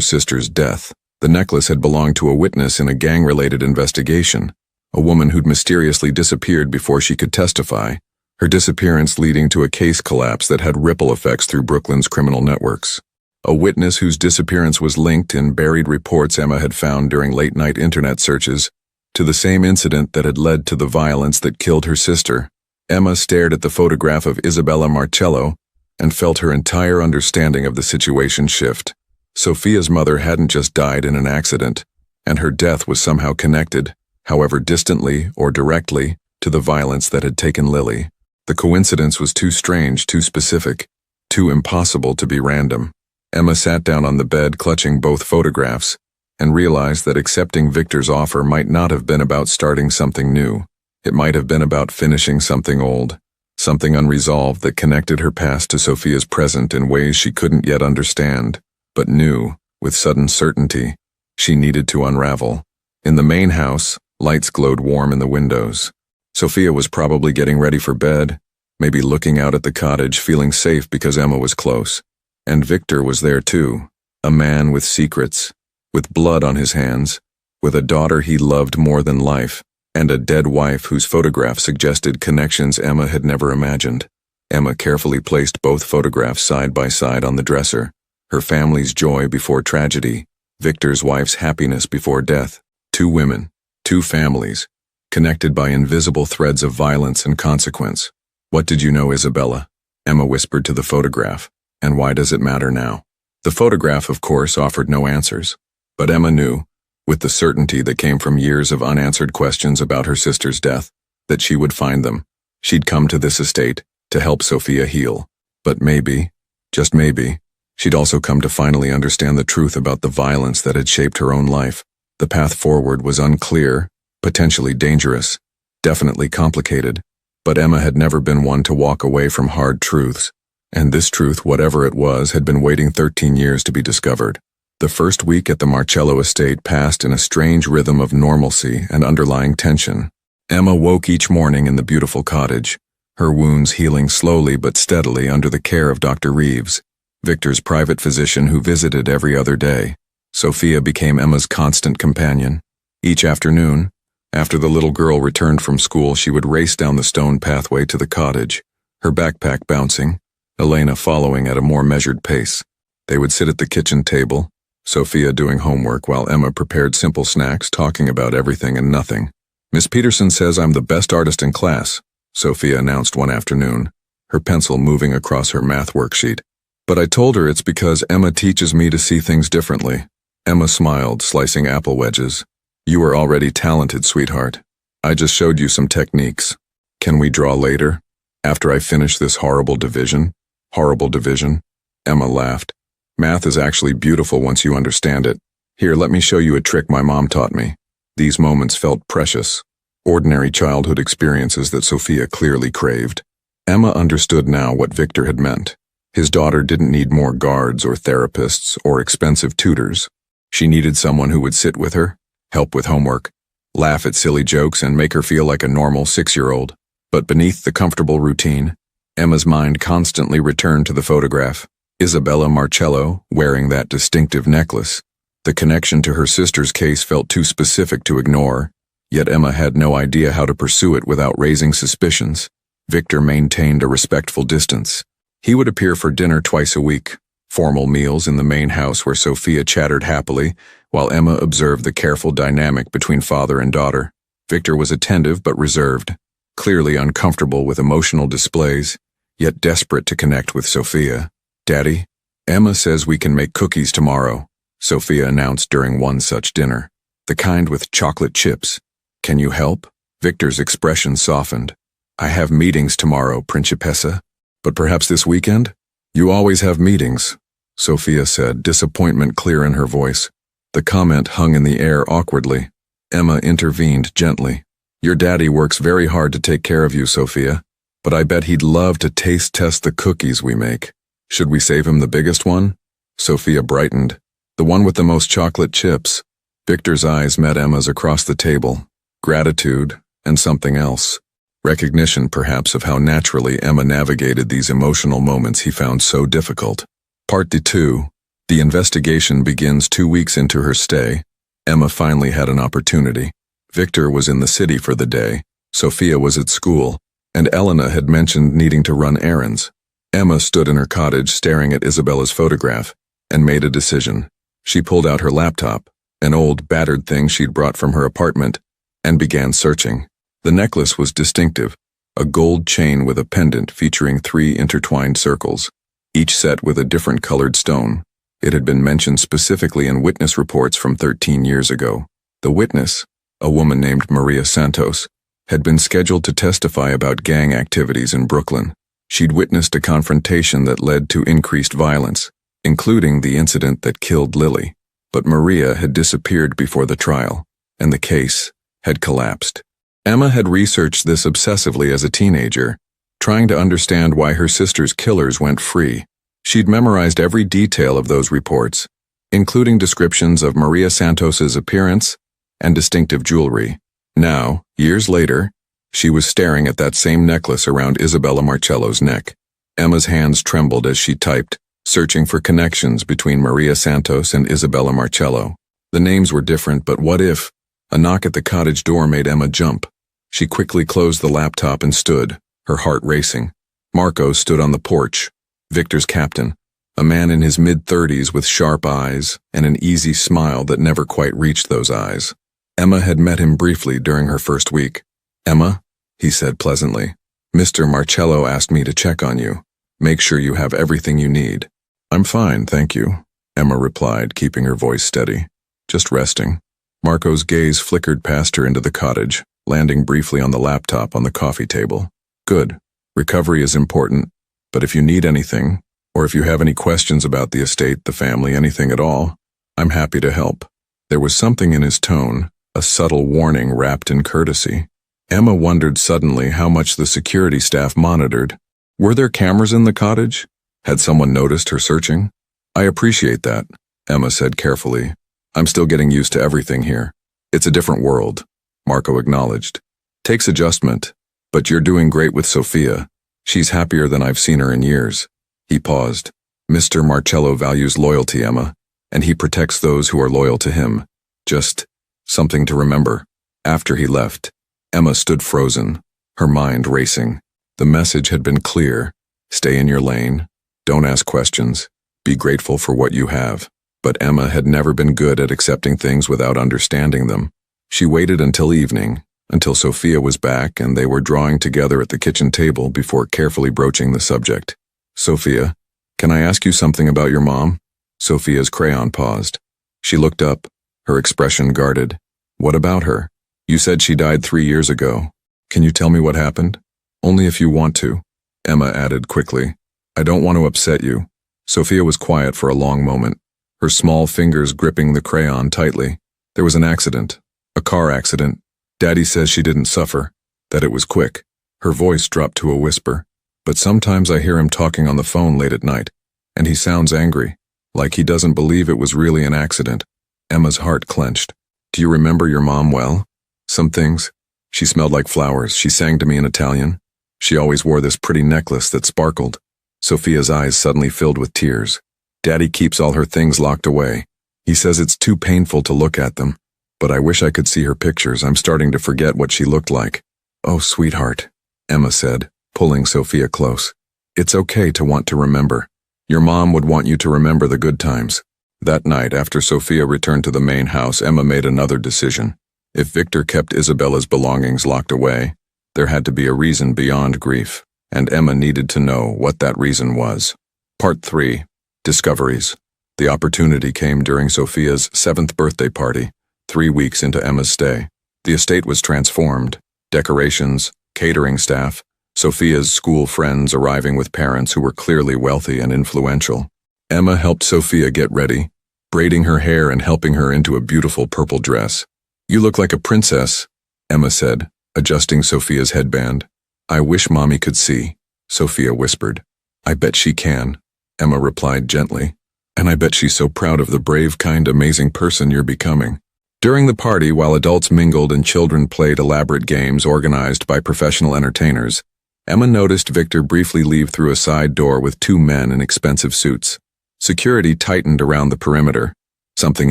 sister's death. The necklace had belonged to a witness in a gang-related investigation, a woman who'd mysteriously disappeared before she could testify, her disappearance leading to a case collapse that had ripple effects through Brooklyn's criminal networks. A witness whose disappearance was linked in buried reports Emma had found during late-night internet searches to the same incident that had led to the violence that killed her sister. Emma stared at the photograph of Isabella Marcello and felt her entire understanding of the situation shift. Sophia's mother hadn't just died in an accident, and her death was somehow connected, however distantly or directly, to the violence that had taken Lily. The coincidence was too strange, too specific, too impossible to be random. Emma sat down on the bed, clutching both photographs, and realized that accepting Victor's offer might not have been about starting something new. It might have been about finishing something old, something unresolved that connected her past to Sophia's present in ways she couldn't yet understand, but knew, with sudden certainty, she needed to unravel. In the main house, lights glowed warm in the windows. Sophia was probably getting ready for bed, maybe looking out at the cottage, feeling safe because Emma was close. And Victor was there too, a man with secrets, with blood on his hands, with a daughter he loved more than life, and a dead wife whose photograph suggested connections Emma had never imagined. Emma carefully placed both photographs side by side on the dresser, her family's joy before tragedy, Victor's wife's happiness before death. Two women, two families, connected by invisible threads of violence and consequence. What did you know, Isabella? Emma whispered to the photograph. And why does it matter now? The photograph, of course, offered no answers. But Emma knew, with the certainty that came from years of unanswered questions about her sister's death, that she would find them. She'd come to this estate to help Sophia heal. But maybe, just maybe, she'd also come to finally understand the truth about the violence that had shaped her own life. The path forward was unclear, potentially dangerous, definitely complicated, but Emma had never been one to walk away from hard truths, and this truth, whatever it was, had been waiting 13 years to be discovered. The first week at the Marcello estate passed in a strange rhythm of normalcy and underlying tension. Emma woke each morning in the beautiful cottage, her wounds healing slowly but steadily under the care of Dr. Reeves, Victor's private physician who visited every other day. Sophia became Emma's constant companion. Each afternoon, after the little girl returned from school, she would race down the stone pathway to the cottage, her backpack bouncing, Elena following at a more measured pace. They would sit at the kitchen table, Sophia doing homework while Emma prepared simple snacks, talking about everything and nothing. "Miss Peterson says I'm the best artist in class," Sophia announced one afternoon, her pencil moving across her math worksheet. "But I told her it's because Emma teaches me to see things differently." Emma smiled, slicing apple wedges. "You are already talented, sweetheart. I just showed you some techniques. Can we draw later? After I finish this horrible division?" "Horrible division?" Emma laughed. "Math is actually beautiful once you understand it. Here, let me show you a trick my mom taught me." These moments felt precious, ordinary childhood experiences that Sophia clearly craved. Emma understood now what Victor had meant. His daughter didn't need more guards or therapists or expensive tutors. She needed someone who would sit with her, help with homework, laugh at silly jokes, and make her feel like a normal 6-year-old. But beneath the comfortable routine, Emma's mind constantly returned to the photograph. Isabella Marcello, wearing that distinctive necklace. The connection to her sister's case felt too specific to ignore, yet Emma had no idea how to pursue it without raising suspicions. Victor maintained a respectful distance. He would appear for dinner twice a week, formal meals in the main house where Sophia chattered happily, while Emma observed the careful dynamic between father and daughter. Victor was attentive but reserved, clearly uncomfortable with emotional displays, yet desperate to connect with Sophia. "Daddy, Emma says we can make cookies tomorrow," Sophia announced during one such dinner. "The kind with chocolate chips. Can you help?" Victor's expression softened. "I have meetings tomorrow, Principessa. But perhaps this weekend?" "You always have meetings," Sophia said, disappointment clear in her voice. The comment hung in the air awkwardly. Emma intervened gently. "Your daddy works very hard to take care of you, Sophia, but I bet he'd love to taste test the cookies we make. Should we save him the biggest one?" Sophia brightened. "The one with the most chocolate chips." Victor's eyes met Emma's across the table. Gratitude and something else. Recognition, perhaps, of how naturally Emma navigated these emotional moments he found so difficult. Part 2. The investigation begins 2 weeks into her stay. Emma finally had an opportunity. Victor was in the city for the day, Sophia was at school, and Elena had mentioned needing to run errands. Emma stood in her cottage staring at Isabella's photograph, and made a decision. She pulled out her laptop, an old, battered thing she'd brought from her apartment, and began searching. The necklace was distinctive, a gold chain with a pendant featuring 3 intertwined circles, each set with a different colored stone. It had been mentioned specifically in witness reports from 13 years ago. The witness, a woman named Maria Santos, had been scheduled to testify about gang activities in Brooklyn. She'd witnessed a confrontation that led to increased violence, including the incident that killed Lily. But Maria had disappeared before the trial, and the case had collapsed. Emma had researched this obsessively as a teenager, trying to understand why her sister's killers went free. She'd memorized every detail of those reports, including descriptions of Maria Santos's appearance and distinctive jewelry. Now, years later, she was staring at that same necklace around Isabella Marcello's neck. Emma's hands trembled as she typed, searching for connections between Maria Santos and Isabella Marcello. The names were different, but what if? A knock at the cottage door made Emma jump. She quickly closed the laptop and stood, her heart racing. Marco stood on the porch, Victor's captain, a man in his mid-30s with sharp eyes and an easy smile that never quite reached those eyes. Emma had met him briefly during her first week. "Emma," he said pleasantly, "Mr. Marcello asked me to check on you. Make sure you have everything you need." "I'm fine, thank you," Emma replied, keeping her voice steady. "Just resting." Marco's gaze flickered past her into the cottage, landing briefly on the laptop on the coffee table. "Good. Recovery is important, but if you need anything, or if you have any questions about the estate, the family, anything at all, I'm happy to help." There was something in his tone, a subtle warning wrapped in courtesy. Emma wondered suddenly how much the security staff monitored. Were there cameras in the cottage? Had someone noticed her searching? "I appreciate that," Emma said carefully. "I'm still getting used to everything here. It's a different world," Marco acknowledged. "Takes adjustment, but you're doing great with Sophia. She's happier than I've seen her in years." He paused. "Mr. Marcello values loyalty, Emma, and he protects those who are loyal to him. Just something to remember." After he left, Emma stood frozen, her mind racing. The message had been clear. Stay in your lane. Don't ask questions. Be grateful for what you have. But Emma had never been good at accepting things without understanding them. She waited until evening, until Sophia was back and they were drawing together at the kitchen table before carefully broaching the subject. "Sophia, can I ask you something about your mom?" Sophia's crayon paused. She looked up, her expression guarded. "What about her? You said she died 3 years ago. Can you tell me what happened?" "Only if you want to," Emma added quickly. "I don't want to upset you." Sophia was quiet for a long moment, her small fingers gripping the crayon tightly. "There was an accident. A car accident. Daddy says she didn't suffer, that it was quick." Her voice dropped to a whisper. "But sometimes I hear him talking on the phone late at night, and he sounds angry, like he doesn't believe it was really an accident." Emma's heart clenched. "Do you remember your mom well?" "Some things. She smelled like flowers. She sang to me in Italian. She always wore this pretty necklace that sparkled." Sophia's eyes suddenly filled with tears. "Daddy keeps all her things locked away. He says it's too painful to look at them. But I wish I could see her pictures. I'm starting to forget what she looked like." "Oh, sweetheart," Emma said, pulling Sophia close. "It's okay to want to remember. Your mom would want you to remember the good times." That night, after Sophia returned to the main house, Emma made another decision. If Victor kept Isabella's belongings locked away, there had to be a reason beyond grief, and Emma needed to know what that reason was. Part 3. Discoveries. The opportunity came during Sophia's 7th birthday party, 3 weeks into Emma's stay. The estate was transformed. Decorations, catering staff, Sophia's school friends arriving with parents who were clearly wealthy and influential. Emma helped Sophia get ready, braiding her hair and helping her into a beautiful purple dress. "You look like a princess," Emma said, adjusting Sophia's headband. "I wish Mommy could see," Sophia whispered. "I bet she can," Emma replied gently. "And I bet she's so proud of the brave, kind, amazing person you're becoming." During the party, while adults mingled and children played elaborate games organized by professional entertainers, Emma noticed Victor briefly leave through a side door with 2 men in expensive suits. Security tightened around the perimeter. Something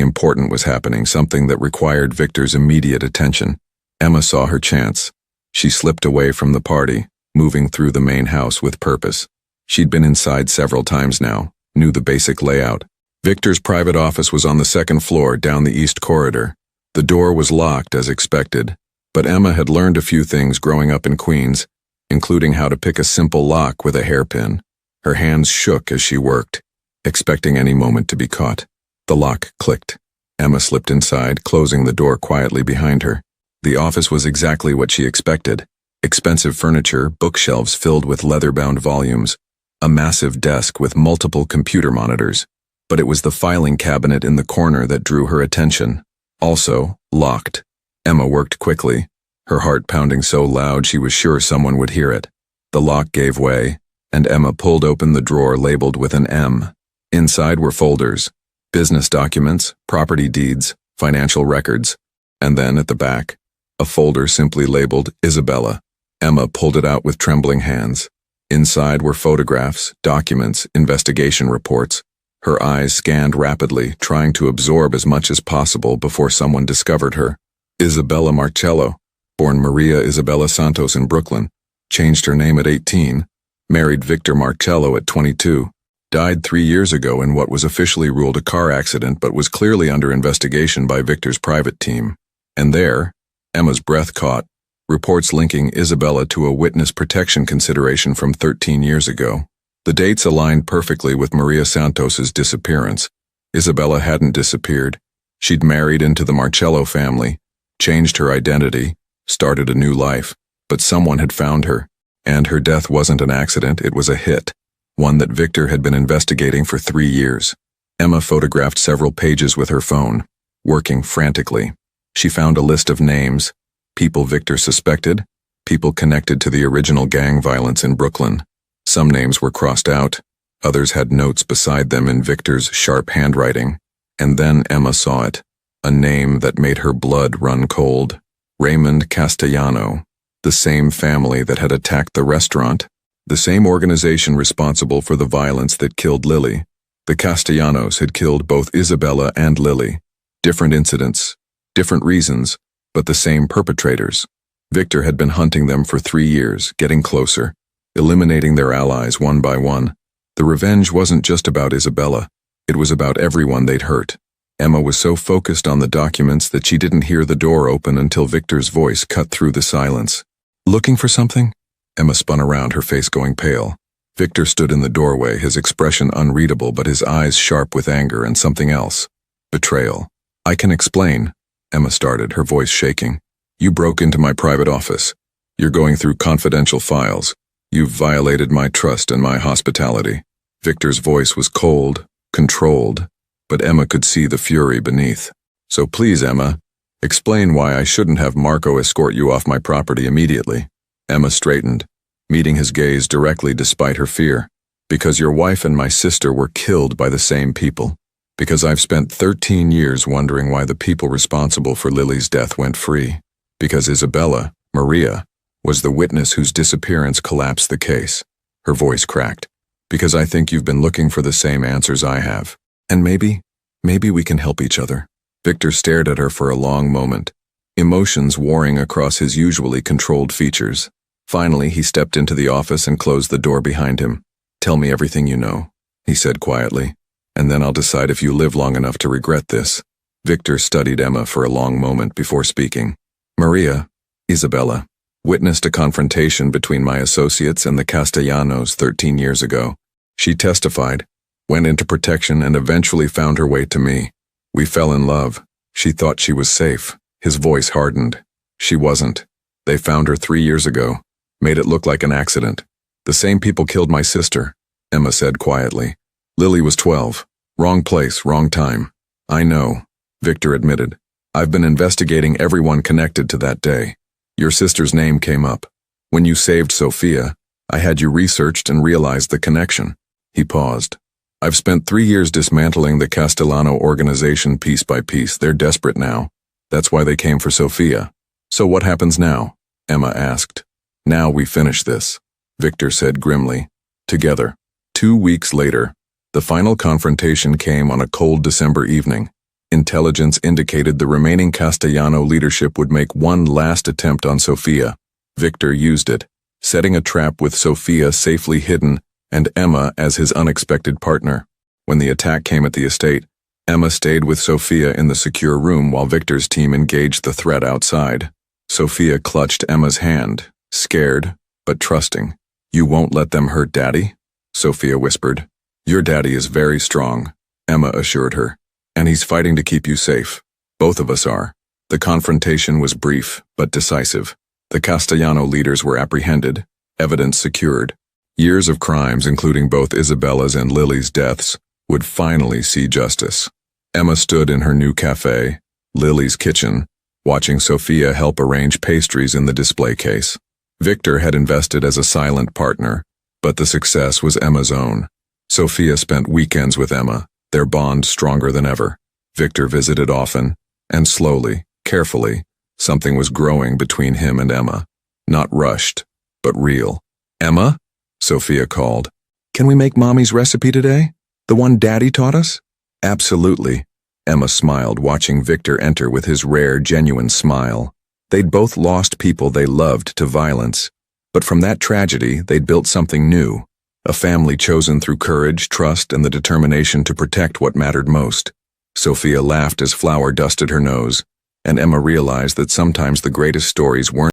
important was happening, something that required Victor's immediate attention. Emma saw her chance. She slipped away from the party, moving through the main house with purpose. She'd been inside several times now, knew the basic layout. Victor's private office was on the 2nd floor down the east corridor. The door was locked as expected, but Emma had learned a few things growing up in Queens, including how to pick a simple lock with a hairpin. Her hands shook as she worked, expecting any moment to be caught. The lock clicked. Emma slipped inside, closing the door quietly behind her. The office was exactly what she expected. Expensive furniture, bookshelves filled with leather-bound volumes, a massive desk with multiple computer monitors. But it was the filing cabinet in the corner that drew her attention. Also, locked. Emma worked quickly, her heart pounding so loud she was sure someone would hear it. The lock gave way, and Emma pulled open the drawer labeled with an M. Inside were folders, business documents, property deeds, financial records, and then at the back, a folder simply labeled Isabella. Emma pulled it out with trembling hands. Inside were photographs, documents, investigation reports. Her eyes scanned rapidly, trying to absorb as much as possible before someone discovered her. Isabella Marcello, born Maria Isabella Santos in Brooklyn, changed her name at 18, married Victor Marcello at 22, died 3 years ago in what was officially ruled a car accident but was clearly under investigation by Victor's private team. And there, Emma's breath caught, reports linking Isabella to a witness protection consideration from 13 years ago. The dates aligned perfectly with Maria Santos's disappearance. Isabella hadn't disappeared. She'd married into the Marcello family, changed her identity, started a new life, but someone had found her. And her death wasn't an accident, it was a hit, one that Victor had been investigating for 3 years. Emma photographed several pages with her phone, working frantically. She found a list of names, people Victor suspected, people connected to the original gang violence in Brooklyn. Some names were crossed out, others had notes beside them in Victor's sharp handwriting. And then Emma saw it, a name that made her blood run cold. Raymond Castellano, the same family that had attacked the restaurant, the same organization responsible for the violence that killed Lily. The Castellanos had killed both Isabella and Lily. Different incidents, different reasons, but the same perpetrators. Victor had been hunting them for 3 years, getting closer, eliminating their allies one by one. The revenge wasn't just about Isabella, it was about everyone they'd hurt. Emma was so focused on the documents that she didn't hear the door open until Victor's voice cut through the silence. "Looking for something?" Emma spun around, her face going pale. Victor stood in the doorway, his expression unreadable but his eyes sharp with anger and something else. Betrayal. "I can explain," Emma started, her voice shaking. "You broke into my private office. You're going through confidential files. You've violated my trust and my hospitality." Victor's voice was cold, controlled, but Emma could see the fury beneath. "So please, Emma, explain why I shouldn't have Marco escort you off my property immediately." Emma straightened, meeting his gaze directly despite her fear. "Because your wife and my sister were killed by the same people. Because I've spent 13 years wondering why the people responsible for Lily's death went free. Because Isabella, Maria, was the witness whose disappearance collapsed the case." Her voice cracked. "Because I think you've been looking for the same answers I have. And maybe we can help each other." Victor stared at her for a long moment, emotions warring across his usually controlled features. Finally, he stepped into the office and closed the door behind him. "Tell me everything you know," he said quietly, "and then I'll decide if you live long enough to regret this." Victor studied Emma for a long moment before speaking. "Maria, Isabella, witnessed a confrontation between my associates and the Castellanos 13 years ago. She testified, went into protection, and eventually found her way to me. We fell in love. She thought she was safe." His voice hardened. "She wasn't. They found her 3 years ago, made it look like an accident. The same people killed my sister," Emma said quietly. "Lily was 12. Wrong place, wrong time." "I know," Victor admitted. "I've been investigating everyone connected to that day. Your sister's name came up. When you saved Sophia, I had you researched and realized the connection." He paused. "I've spent 3 years dismantling the Castellano organization piece by piece. They're desperate now. That's why they came for Sophia." "So what happens now?" Emma asked. "Now we finish this," Victor said grimly. "Together." 2 weeks later, the final confrontation came on a cold December evening. Intelligence indicated the remaining Castellano leadership would make one last attempt on Sophia. Victor used it, setting a trap with Sophia safely hidden and Emma as his unexpected partner. When the attack came at the estate, Emma stayed with Sophia in the secure room while Victor's team engaged the threat outside. Sophia clutched Emma's hand, scared, but trusting. "You won't let them hurt Daddy?" Sophia whispered. "Your daddy is very strong," Emma assured her, "and he's fighting to keep you safe. Both of us are." The confrontation was brief, but decisive. The Castellano leaders were apprehended, evidence secured. Years of crimes, including both Isabella's and Lily's deaths, would finally see justice. Emma stood in her new cafe, Lily's kitchen, watching Sophia help arrange pastries in the display case. Victor had invested as a silent partner, but the success was Emma's own. Sophia spent weekends with Emma, their bond stronger than ever. Victor visited often, and slowly, carefully, something was growing between him and Emma. Not rushed, but real. "Emma?" Sophia called. "Can we make Mommy's recipe today? The one Daddy taught us?" "Absolutely." Emma smiled, watching Victor enter with his rare, genuine smile. They'd both lost people they loved to violence, but from that tragedy they'd built something new, a family chosen through courage, trust, and the determination to protect what mattered most. Sophia laughed as flour dusted her nose. and Emma realized that sometimes the greatest stories weren't